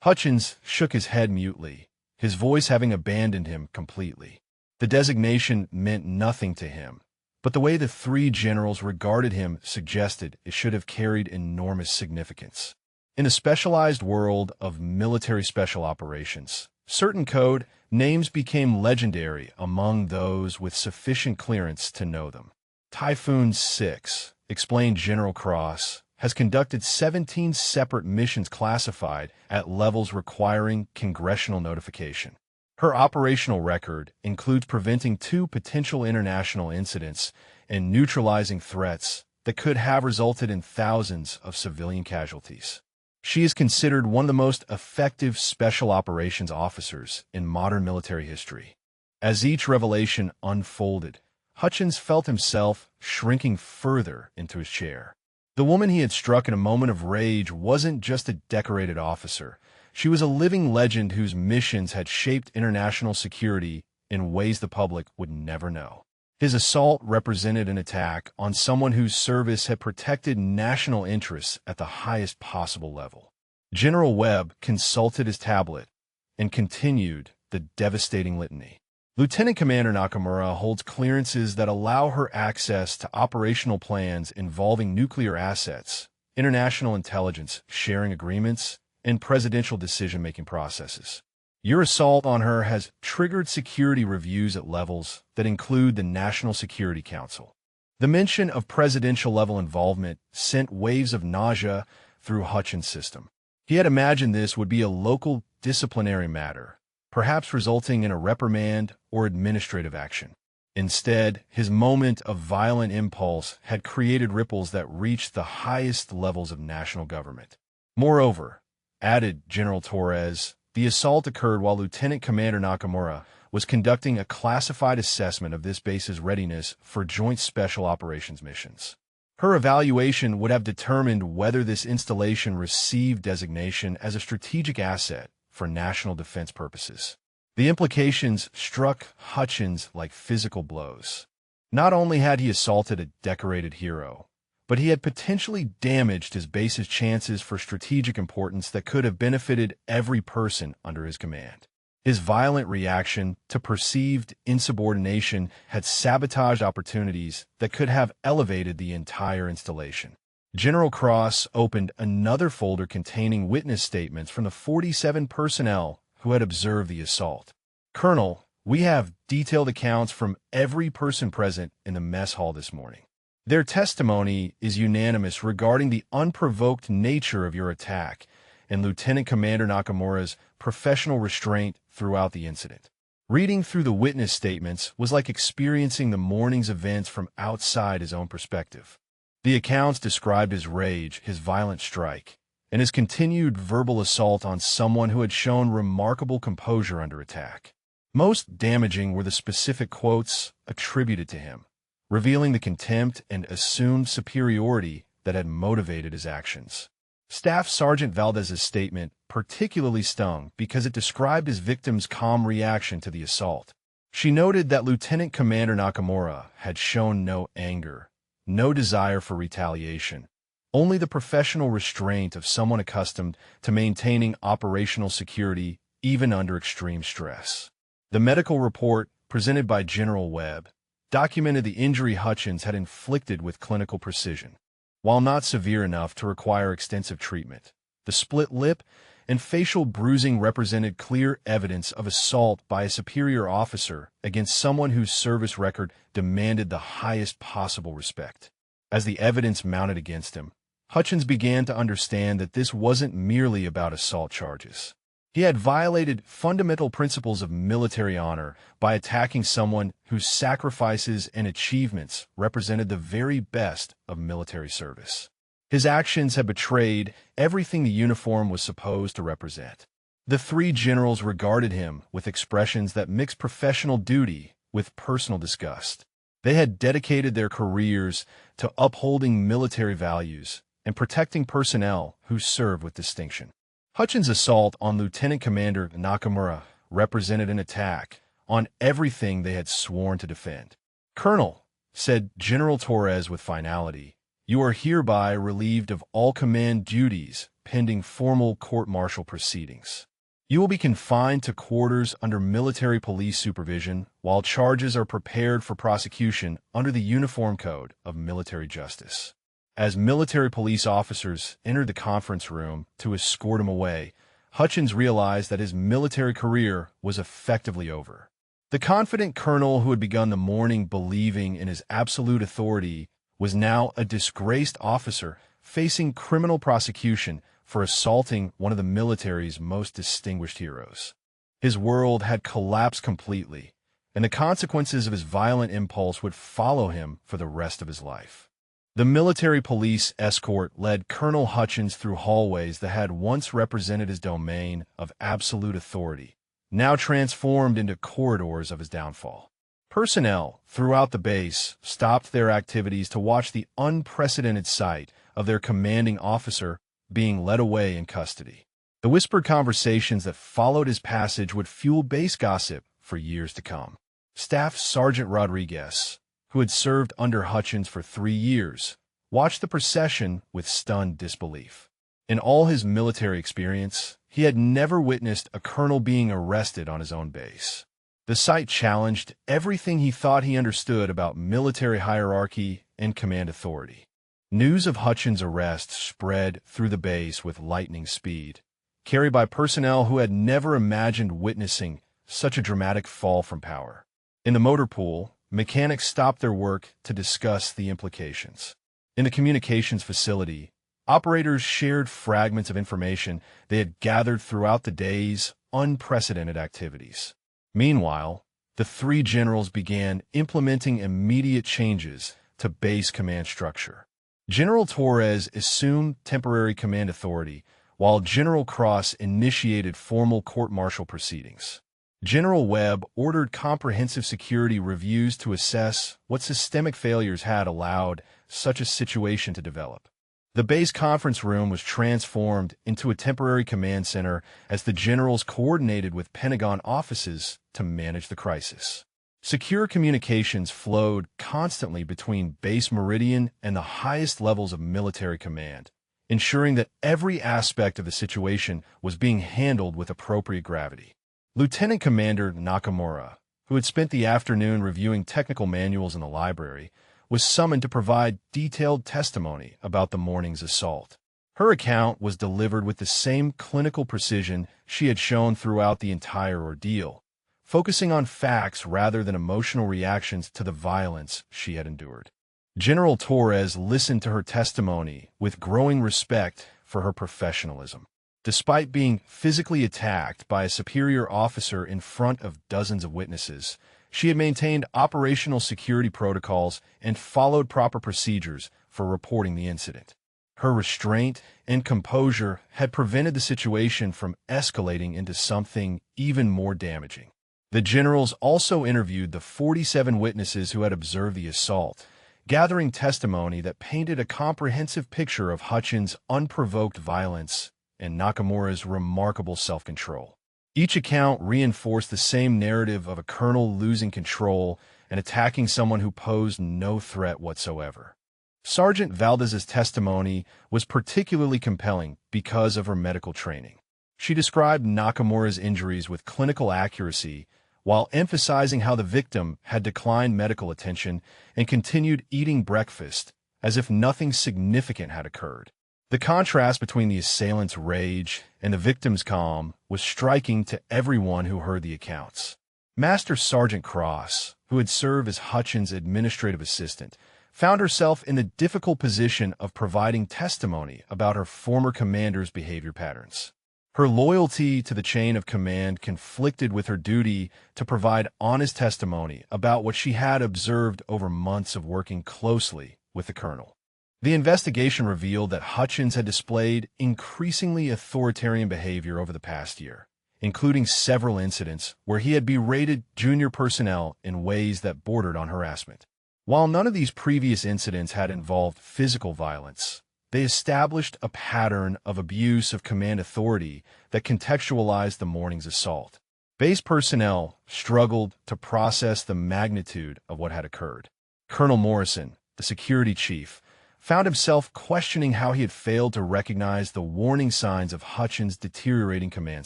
Hutchins shook his head mutely, his voice having abandoned him completely. The designation meant nothing to him, but the way the three generals regarded him suggested it should have carried enormous significance. In the specialized world of military special operations, certain code names became legendary among those with sufficient clearance to know them. Typhoon 6, explained General Cross, has conducted 17 separate missions classified at levels requiring congressional notification. Her operational record includes preventing 2 potential international incidents and neutralizing threats that could have resulted in thousands of civilian casualties. She is considered one of the most effective special operations officers in modern military history. As each revelation unfolded, Hutchins felt himself shrinking further into his chair. The woman he had struck in a moment of rage wasn't just a decorated officer. She was a living legend whose missions had shaped international security in ways the public would never know. His assault represented an attack on someone whose service had protected national interests at the highest possible level. General Webb consulted his tablet and continued the devastating litany. Lieutenant Commander Nakamura holds clearances that allow her access to operational plans involving nuclear assets, international intelligence sharing agreements, and presidential decision-making processes. Your assault on her has triggered security reviews at levels that include the National Security Council. The mention of presidential-level involvement sent waves of nausea through Hutchins' system. He had imagined this would be a local disciplinary matter, perhaps resulting in a reprimand or administrative action. Instead, his moment of violent impulse had created ripples that reached the highest levels of national government. Moreover, added General Torres, the assault occurred while Lieutenant Commander Nakamura was conducting a classified assessment of this base's readiness for joint special operations missions. Her evaluation would have determined whether this installation received designation as a strategic asset for national defense purposes. The implications struck Hutchins like physical blows. Not only had he assaulted a decorated hero, but he had potentially damaged his base's chances for strategic importance that could have benefited every person under his command. His violent reaction to perceived insubordination had sabotaged opportunities that could have elevated the entire installation. General Cross opened another folder containing witness statements from the 47 personnel who had observed the assault. "Colonel, we have detailed accounts from every person present in the mess hall this morning. Their testimony is unanimous regarding the unprovoked nature of your attack and Lieutenant Commander Nakamura's professional restraint throughout the incident." Reading through the witness statements was like experiencing the morning's events from outside his own perspective. The accounts described his rage, his violent strike, and his continued verbal assault on someone who had shown remarkable composure under attack. Most damaging were the specific quotes attributed to him, revealing the contempt and assumed superiority that had motivated his actions. Staff Sergeant Valdez's statement particularly stung because it described his victim's calm reaction to the assault. She noted that Lieutenant Commander Nakamura had shown no anger, no desire for retaliation, only the professional restraint of someone accustomed to maintaining operational security even under extreme stress. The medical report, presented by General Webb, documented the injury Hutchins had inflicted with clinical precision. While not severe enough to require extensive treatment, the split lip and facial bruising represented clear evidence of assault by a superior officer against someone whose service record demanded the highest possible respect. As the evidence mounted against him, Hutchins began to understand that this wasn't merely about assault charges. He had violated fundamental principles of military honor by attacking someone whose sacrifices and achievements represented the very best of military service. His actions had betrayed everything the uniform was supposed to represent. The three generals regarded him with expressions that mixed professional duty with personal disgust. They had dedicated their careers to upholding military values and protecting personnel who served with distinction. Hutchins' assault on Lieutenant Commander Nakamura represented an attack on everything they had sworn to defend. "Colonel," said General Torres with finality, "you are hereby relieved of all command duties pending formal court-martial proceedings. You will be confined to quarters under military police supervision while charges are prepared for prosecution under the Uniform Code of Military Justice." As military police officers entered the conference room to escort him away, Hutchins realized that his military career was effectively over. The confident colonel who had begun the morning believing in his absolute authority was now a disgraced officer facing criminal prosecution for assaulting one of the military's most distinguished heroes. His world had collapsed completely, and the consequences of his violent impulse would follow him for the rest of his life. The military police escort led Colonel Hutchins through hallways that had once represented his domain of absolute authority, now transformed into corridors of his downfall. Personnel throughout the base stopped their activities to watch the unprecedented sight of their commanding officer being led away in custody. The whispered conversations that followed his passage would fuel base gossip for years to come. Staff Sergeant Rodriguez, who had served under Hutchins for 3 years, watched the procession with stunned disbelief. In all his military experience, he had never witnessed a colonel being arrested on his own base. The sight challenged everything he thought he understood about military hierarchy and command authority. News of Hutchins' arrest spread through the base with lightning speed, carried by personnel who had never imagined witnessing such a dramatic fall from power. In the motor pool, mechanics stopped their work to discuss the implications. In the communications facility, operators shared fragments of information they had gathered throughout the day's unprecedented activities. Meanwhile, the 3 generals began implementing immediate changes to base command structure. General Torres assumed temporary command authority, while General Cross initiated formal court-martial proceedings. General Webb ordered comprehensive security reviews to assess what systemic failures had allowed such a situation to develop. The base conference room was transformed into a temporary command center as the generals coordinated with Pentagon offices to manage the crisis. Secure communications flowed constantly between Base Meridian and the highest levels of military command, ensuring that every aspect of the situation was being handled with appropriate gravity. Lieutenant Commander Nakamura, who had spent the afternoon reviewing technical manuals in the library, was summoned to provide detailed testimony about the morning's assault. Her account was delivered with the same clinical precision she had shown throughout the entire ordeal, focusing on facts rather than emotional reactions to the violence she had endured. General Torres listened to her testimony with growing respect for her professionalism. Despite being physically attacked by a superior officer in front of dozens of witnesses, she had maintained operational security protocols and followed proper procedures for reporting the incident. Her restraint and composure had prevented the situation from escalating into something even more damaging. The generals also interviewed the 47 witnesses who had observed the assault, gathering testimony that painted a comprehensive picture of Hutchins' unprovoked violence and Nakamura's remarkable self-control. Each account reinforced the same narrative of a colonel losing control and attacking someone who posed no threat whatsoever. Sergeant Valdez's testimony was particularly compelling because of her medical training. She described Nakamura's injuries with clinical accuracy while emphasizing how the victim had declined medical attention and continued eating breakfast as if nothing significant had occurred. The contrast between the assailant's rage and the victim's calm was striking to everyone who heard the accounts. Master Sergeant Cross, who had served as Hutchins' administrative assistant, found herself in the difficult position of providing testimony about her former commander's behavior patterns. Her loyalty to the chain of command conflicted with her duty to provide honest testimony about what she had observed over months of working closely with the colonel. The investigation revealed that Hutchins had displayed increasingly authoritarian behavior over the past year, including several incidents where he had berated junior personnel in ways that bordered on harassment. While none of these previous incidents had involved physical violence, they established a pattern of abuse of command authority that contextualized the morning's assault. Base personnel struggled to process the magnitude of what had occurred. Colonel Morrison, the security chief, found himself questioning how he had failed to recognize the warning signs of Hutchins' deteriorating command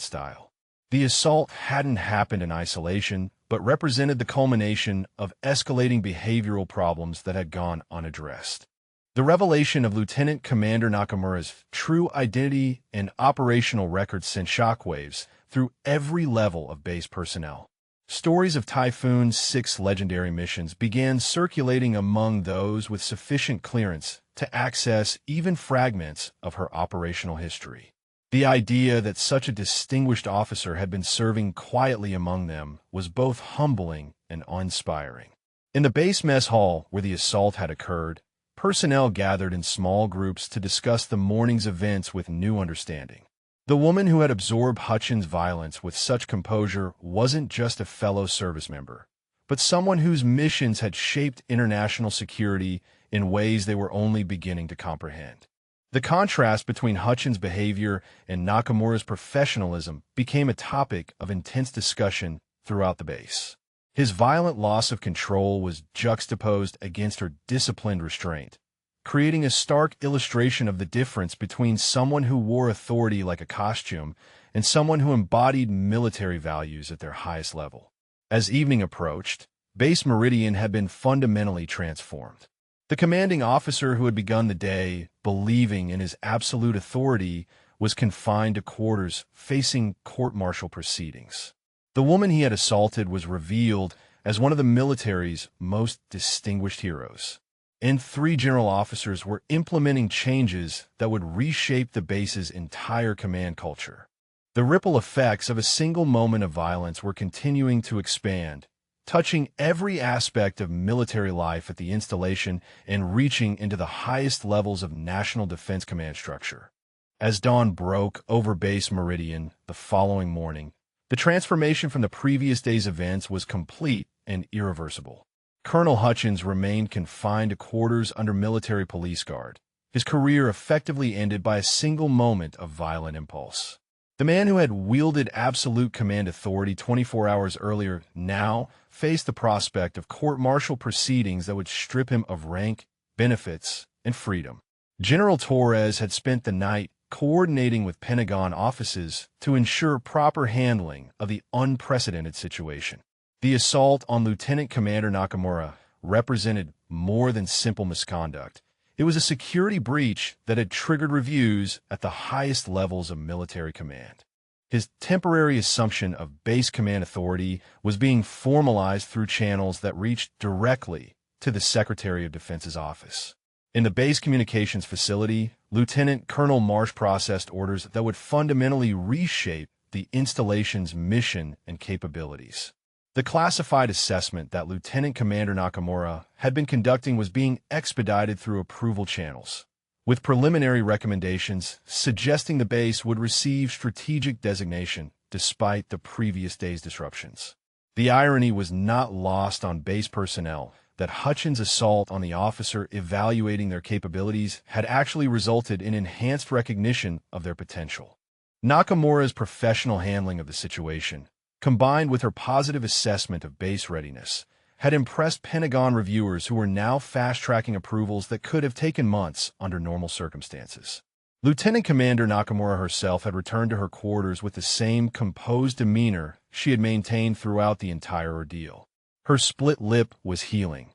style. The assault hadn't happened in isolation, but represented the culmination of escalating behavioral problems that had gone unaddressed. The revelation of Lieutenant Commander Nakamura's true identity and operational records sent shockwaves through every level of base personnel. Stories of Typhoon's 6 legendary missions began circulating among those with sufficient clearance to access even fragments of her operational history. The idea that such a distinguished officer had been serving quietly among them was both humbling and inspiring. In the base mess hall where the assault had occurred, personnel gathered in small groups to discuss the morning's events with new understanding. The woman who had absorbed Hutchins' violence with such composure wasn't just a fellow service member, but someone whose missions had shaped international security in ways they were only beginning to comprehend. The contrast between Hutchins' behavior and Nakamura's professionalism became a topic of intense discussion throughout the base. His violent loss of control was juxtaposed against her disciplined restraint, creating a stark illustration of the difference between someone who wore authority like a costume and someone who embodied military values at their highest level. As evening approached, Base Meridian had been fundamentally transformed. The commanding officer who had begun the day believing in his absolute authority was confined to quarters facing court-martial proceedings. The woman he had assaulted was revealed as one of the military's most distinguished heroes, and 3 general officers were implementing changes that would reshape the base's entire command culture. The ripple effects of a single moment of violence were continuing to expand, touching every aspect of military life at the installation and reaching into the highest levels of National Defense Command structure. As dawn broke over Base Meridian the following morning, the transformation from the previous day's events was complete and irreversible. Colonel Hutchins remained confined to quarters under military police guard, his career effectively ended by a single moment of violent impulse. The man who had wielded absolute command authority 24 hours earlier now faced the prospect of court-martial proceedings that would strip him of rank, benefits, and freedom. General Torres had spent the night coordinating with Pentagon offices to ensure proper handling of the unprecedented situation. The assault on Lieutenant Commander Nakamura represented more than simple misconduct. It was a security breach that had triggered reviews at the highest levels of military command. His temporary assumption of base command authority was being formalized through channels that reached directly to the Secretary of Defense's office. In the base communications facility, Lieutenant Colonel Marsh processed orders that would fundamentally reshape the installation's mission and capabilities. The classified assessment that Lieutenant Commander Nakamura had been conducting was being expedited through approval channels, with preliminary recommendations suggesting the base would receive strategic designation despite the previous day's disruptions. The irony was not lost on base personnel that Hutchins' assault on the officer evaluating their capabilities had actually resulted in enhanced recognition of their potential. Nakamura's professional handling of the situation, combined with her positive assessment of base readiness, had impressed Pentagon reviewers who were now fast-tracking approvals that could have taken months under normal circumstances. Lieutenant Commander Nakamura herself had returned to her quarters with the same composed demeanor she had maintained throughout the entire ordeal. Her split lip was healing,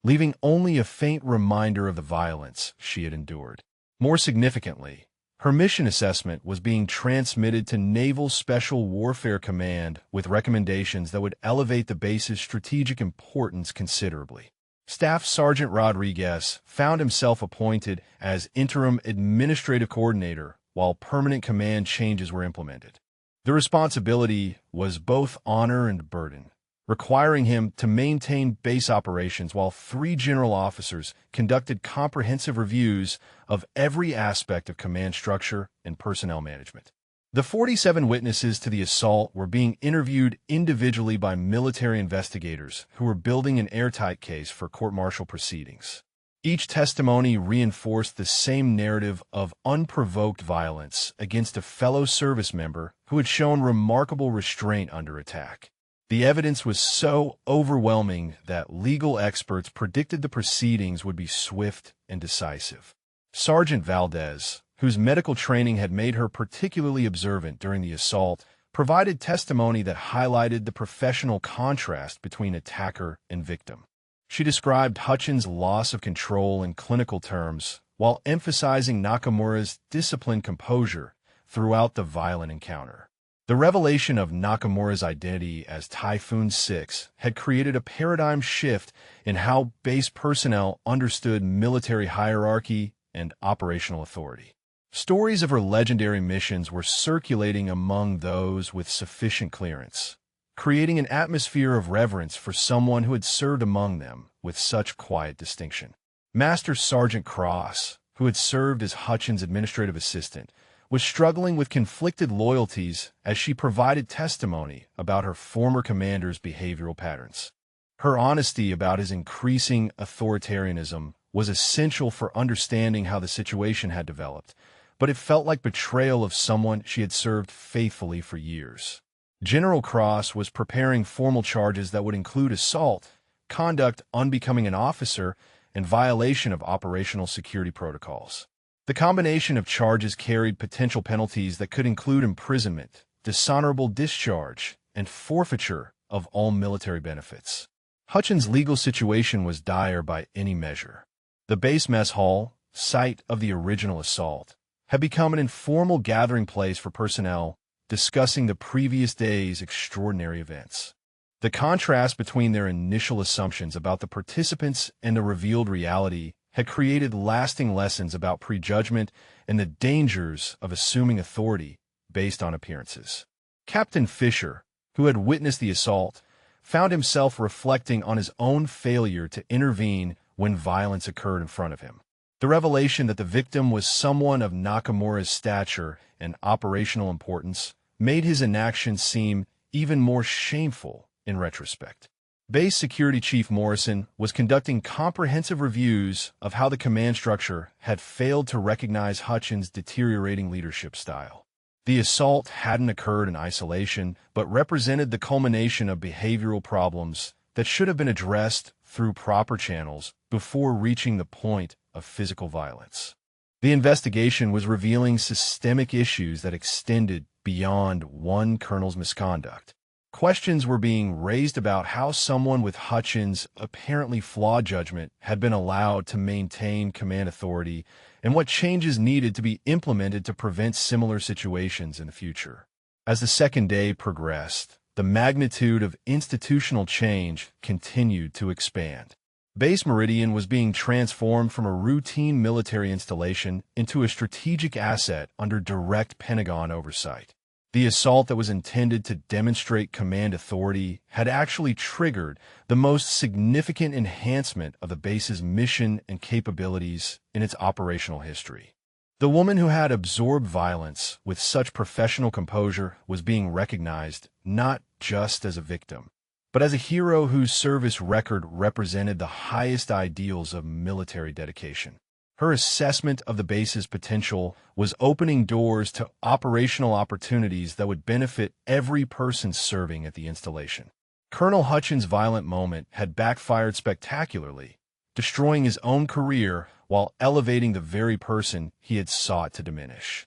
leaving only a faint reminder of the violence she had endured. More significantly, her mission assessment was being transmitted to Naval Special Warfare Command with recommendations that would elevate the base's strategic importance considerably. Staff Sergeant Rodriguez found himself appointed as interim administrative coordinator while permanent command changes were implemented. The responsibility was both honor and burden, requiring him to maintain base operations while 3 general officers conducted comprehensive reviews of every aspect of command structure and personnel management. The 47 witnesses to the assault were being interviewed individually by military investigators who were building an airtight case for court-martial proceedings. Each testimony reinforced the same narrative of unprovoked violence against a fellow service member who had shown remarkable restraint under attack. The evidence was so overwhelming that legal experts predicted the proceedings would be swift and decisive. Sergeant Valdez, whose medical training had made her particularly observant during the assault, provided testimony that highlighted the professional contrast between attacker and victim. She described Hutchins' loss of control in clinical terms, while emphasizing Nakamura's disciplined composure throughout the violent encounter. The revelation of Nakamura's identity as Typhoon 6 had created a paradigm shift in how base personnel understood military hierarchy and operational authority. Stories of her legendary missions were circulating among those with sufficient clearance, creating an atmosphere of reverence for someone who had served among them with such quiet distinction. Master Sergeant Cross, who had served as Hutchins' administrative assistant, was struggling with conflicted loyalties as she provided testimony about her former commander's behavioral patterns. Her honesty about his increasing authoritarianism was essential for understanding how the situation had developed, but it felt like betrayal of someone she had served faithfully for years. General Cross was preparing formal charges that would include assault, conduct unbecoming an officer, and violation of operational security protocols. The combination of charges carried potential penalties that could include imprisonment, dishonorable discharge, and forfeiture of all military benefits. Hutchins' legal situation was dire by any measure. The base mess hall, site of the original assault, had become an informal gathering place for personnel discussing the previous day's extraordinary events. The contrast between their initial assumptions about the participants and the revealed reality had created lasting lessons about prejudgment and the dangers of assuming authority based on appearances. Captain Fisher, who had witnessed the assault, found himself reflecting on his own failure to intervene when violence occurred in front of him. The revelation that the victim was someone of Nakamura's stature and operational importance made his inaction seem even more shameful in retrospect. Base Security Chief Morrison was conducting comprehensive reviews of how the command structure had failed to recognize Hutchins' deteriorating leadership style. The assault hadn't occurred in isolation, but represented the culmination of behavioral problems that should have been addressed through proper channels before reaching the point of physical violence. The investigation was revealing systemic issues that extended beyond one colonel's misconduct. Questions were being raised about how someone with Hutchins' apparently flawed judgment had been allowed to maintain command authority and what changes needed to be implemented to prevent similar situations in the future. As the second day progressed, the magnitude of institutional change continued to expand. Base Meridian was being transformed from a routine military installation into a strategic asset under direct Pentagon oversight. The assault that was intended to demonstrate command authority had actually triggered the most significant enhancement of the base's mission and capabilities in its operational history. The woman who had absorbed violence with such professional composure was being recognized not just as a victim, but as a hero whose service record represented the highest ideals of military dedication. Her assessment of the base's potential was opening doors to operational opportunities that would benefit every person serving at the installation. Colonel Hutchins' violent moment had backfired spectacularly, destroying his own career while elevating the very person he had sought to diminish.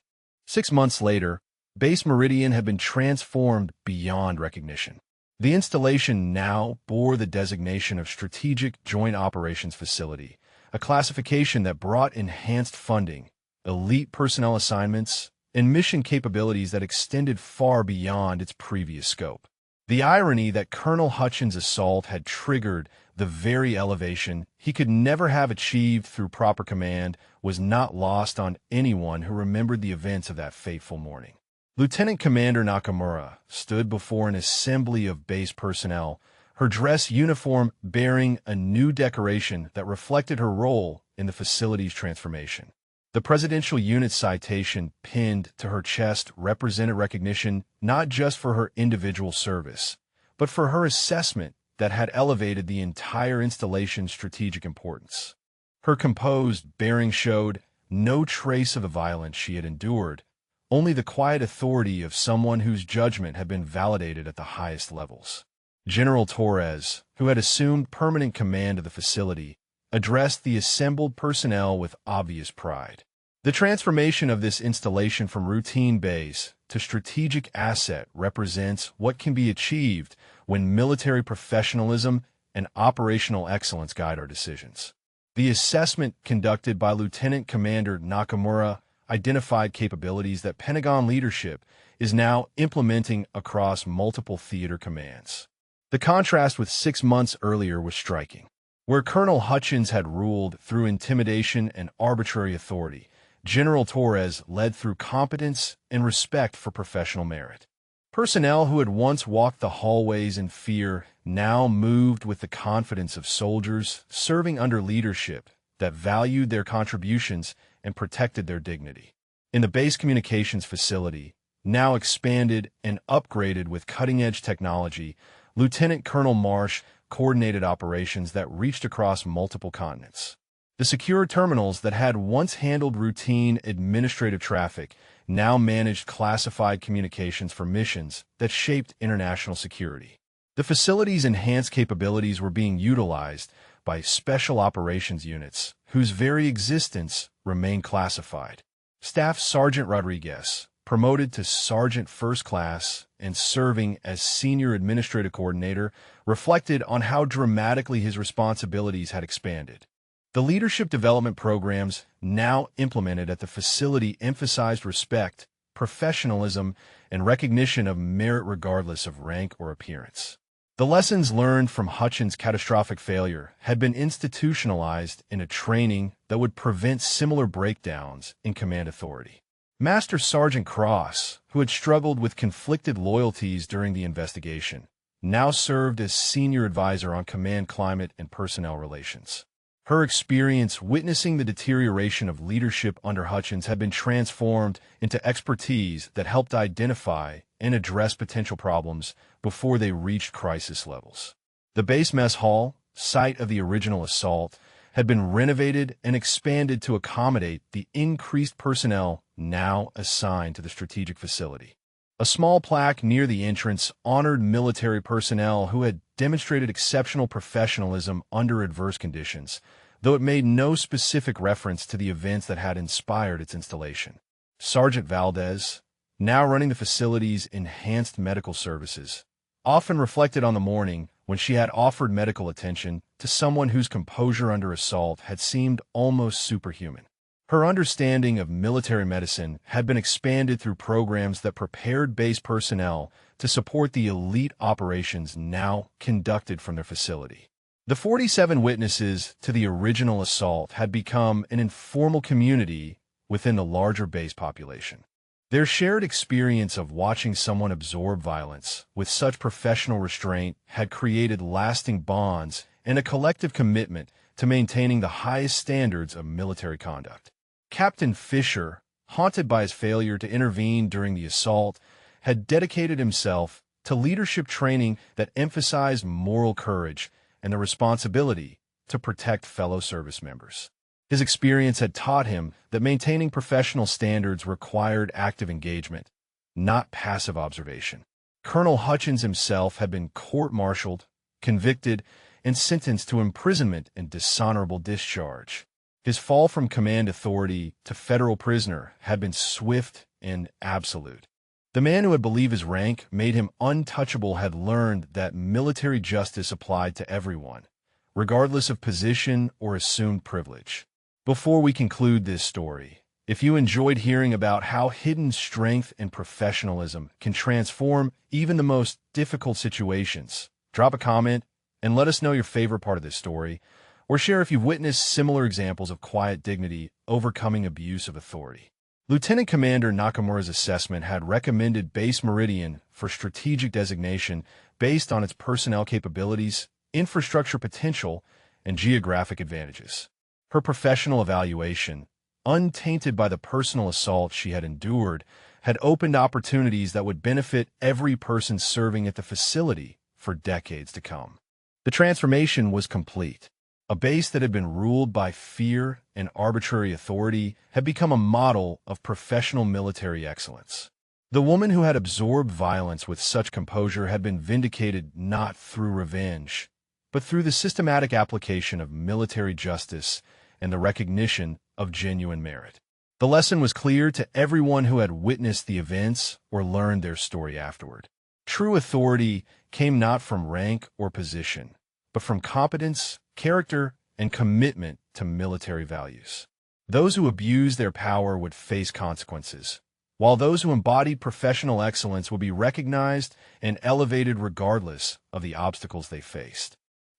6 months later, Base Meridian had been transformed beyond recognition. The installation now bore the designation of Strategic Joint Operations Facility, a classification that brought enhanced funding, elite personnel assignments, and mission capabilities that extended far beyond its previous scope. The irony that Colonel Hutchins' assault had triggered the very elevation he could never have achieved through proper command was not lost on anyone who remembered the events of that fateful morning. Lieutenant Commander Nakamura stood before an assembly of base personnel, her dress uniform bearing a new decoration that reflected her role in the facility's transformation. The Presidential Unit citation pinned to her chest represented recognition not just for her individual service, but for her assessment that had elevated the entire installation's strategic importance. Her composed bearing showed no trace of the violence she had endured, only the quiet authority of someone whose judgment had been validated at the highest levels. General Torres, who had assumed permanent command of the facility, addressed the assembled personnel with obvious pride. The transformation of this installation from routine base to strategic asset represents what can be achieved when military professionalism and operational excellence guide our decisions. The assessment conducted by Lieutenant Commander Nakamura identified capabilities that Pentagon leadership is now implementing across multiple theater commands. The contrast with 6 months earlier was striking. Where Colonel Hutchins had ruled through intimidation and arbitrary authority, General Torres led through competence and respect for professional merit. Personnel who had once walked the hallways in fear now moved with the confidence of soldiers serving under leadership that valued their contributions and protected their dignity. In the base communications facility, now expanded and upgraded with cutting-edge technology, Lieutenant Colonel Marsh coordinated operations that reached across multiple continents. The secure terminals that had once handled routine administrative traffic now managed classified communications for missions that shaped international security. The facility's enhanced capabilities were being utilized by special operations units whose very existence remained classified. Staff Sergeant Rodriguez, promoted to Sergeant First Class and serving as Senior Administrative Coordinator, reflected on how dramatically his responsibilities had expanded. The leadership development programs now implemented at the facility emphasized respect, professionalism, and recognition of merit regardless of rank or appearance. The lessons learned from Hutchins' catastrophic failure had been institutionalized in a training that would prevent similar breakdowns in command authority. Master Sergeant Cross, who had struggled with conflicted loyalties during the investigation, now served as senior advisor on command climate and personnel relations. Her experience witnessing the deterioration of leadership under Hutchins had been transformed into expertise that helped identify and address potential problems before they reached crisis levels. The base mess hall, site of the original assault, had been renovated and expanded to accommodate the increased personnel now assigned to the strategic facility. A small plaque near the entrance honored military personnel who had demonstrated exceptional professionalism under adverse conditions, though it made no specific reference to the events that had inspired its installation. Sergeant Valdez, now running the facility's enhanced medical services, often reflected on the morning when she had offered medical attention to someone whose composure under assault had seemed almost superhuman. Her understanding of military medicine had been expanded through programs that prepared base personnel to support the elite operations now conducted from their facility. The 47 witnesses to the original assault had become an informal community within the larger base population. Their shared experience of watching someone absorb violence with such professional restraint had created lasting bonds and a collective commitment to maintaining the highest standards of military conduct. Captain Fisher, haunted by his failure to intervene during the assault, had dedicated himself to leadership training that emphasized moral courage and the responsibility to protect fellow service members. His experience had taught him that maintaining professional standards required active engagement, not passive observation. Colonel Hutchins himself had been court-martialed, convicted, and sentenced to imprisonment and dishonorable discharge. His fall from command authority to federal prisoner had been swift and absolute. The man who had believed his rank made him untouchable had learned that military justice applied to everyone, regardless of position or assumed privilege. Before we conclude this story, if you enjoyed hearing about how hidden strength and professionalism can transform even the most difficult situations, drop a comment and let us know your favorite part of this story, or share if you've witnessed similar examples of quiet dignity overcoming abuse of authority. Lieutenant Commander Nakamura's assessment had recommended Base Meridian for strategic designation based on its personnel capabilities, infrastructure potential, and geographic advantages. Her professional evaluation, untainted by the personal assault she had endured, had opened opportunities that would benefit every person serving at the facility for decades to come. The transformation was complete. A base that had been ruled by fear and arbitrary authority had become a model of professional military excellence. The woman who had absorbed violence with such composure had been vindicated not through revenge, but through the systematic application of military justice and the recognition of genuine merit. The lesson was clear to everyone who had witnessed the events or learned their story afterward. True authority came not from rank or position, but from competence, character, and commitment to military values. Those who abused their power would face consequences, while those who embodied professional excellence would be recognized and elevated regardless of the obstacles they faced.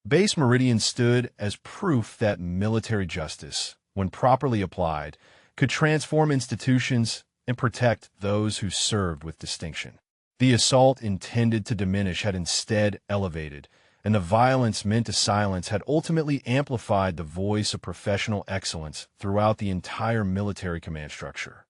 Base Meridian stood as proof that military justice, when properly applied, could transform institutions and protect those who served with distinction. The assault intended to diminish had instead elevated, and the violence meant to silence had ultimately amplified the voice of professional excellence throughout the entire military command structure.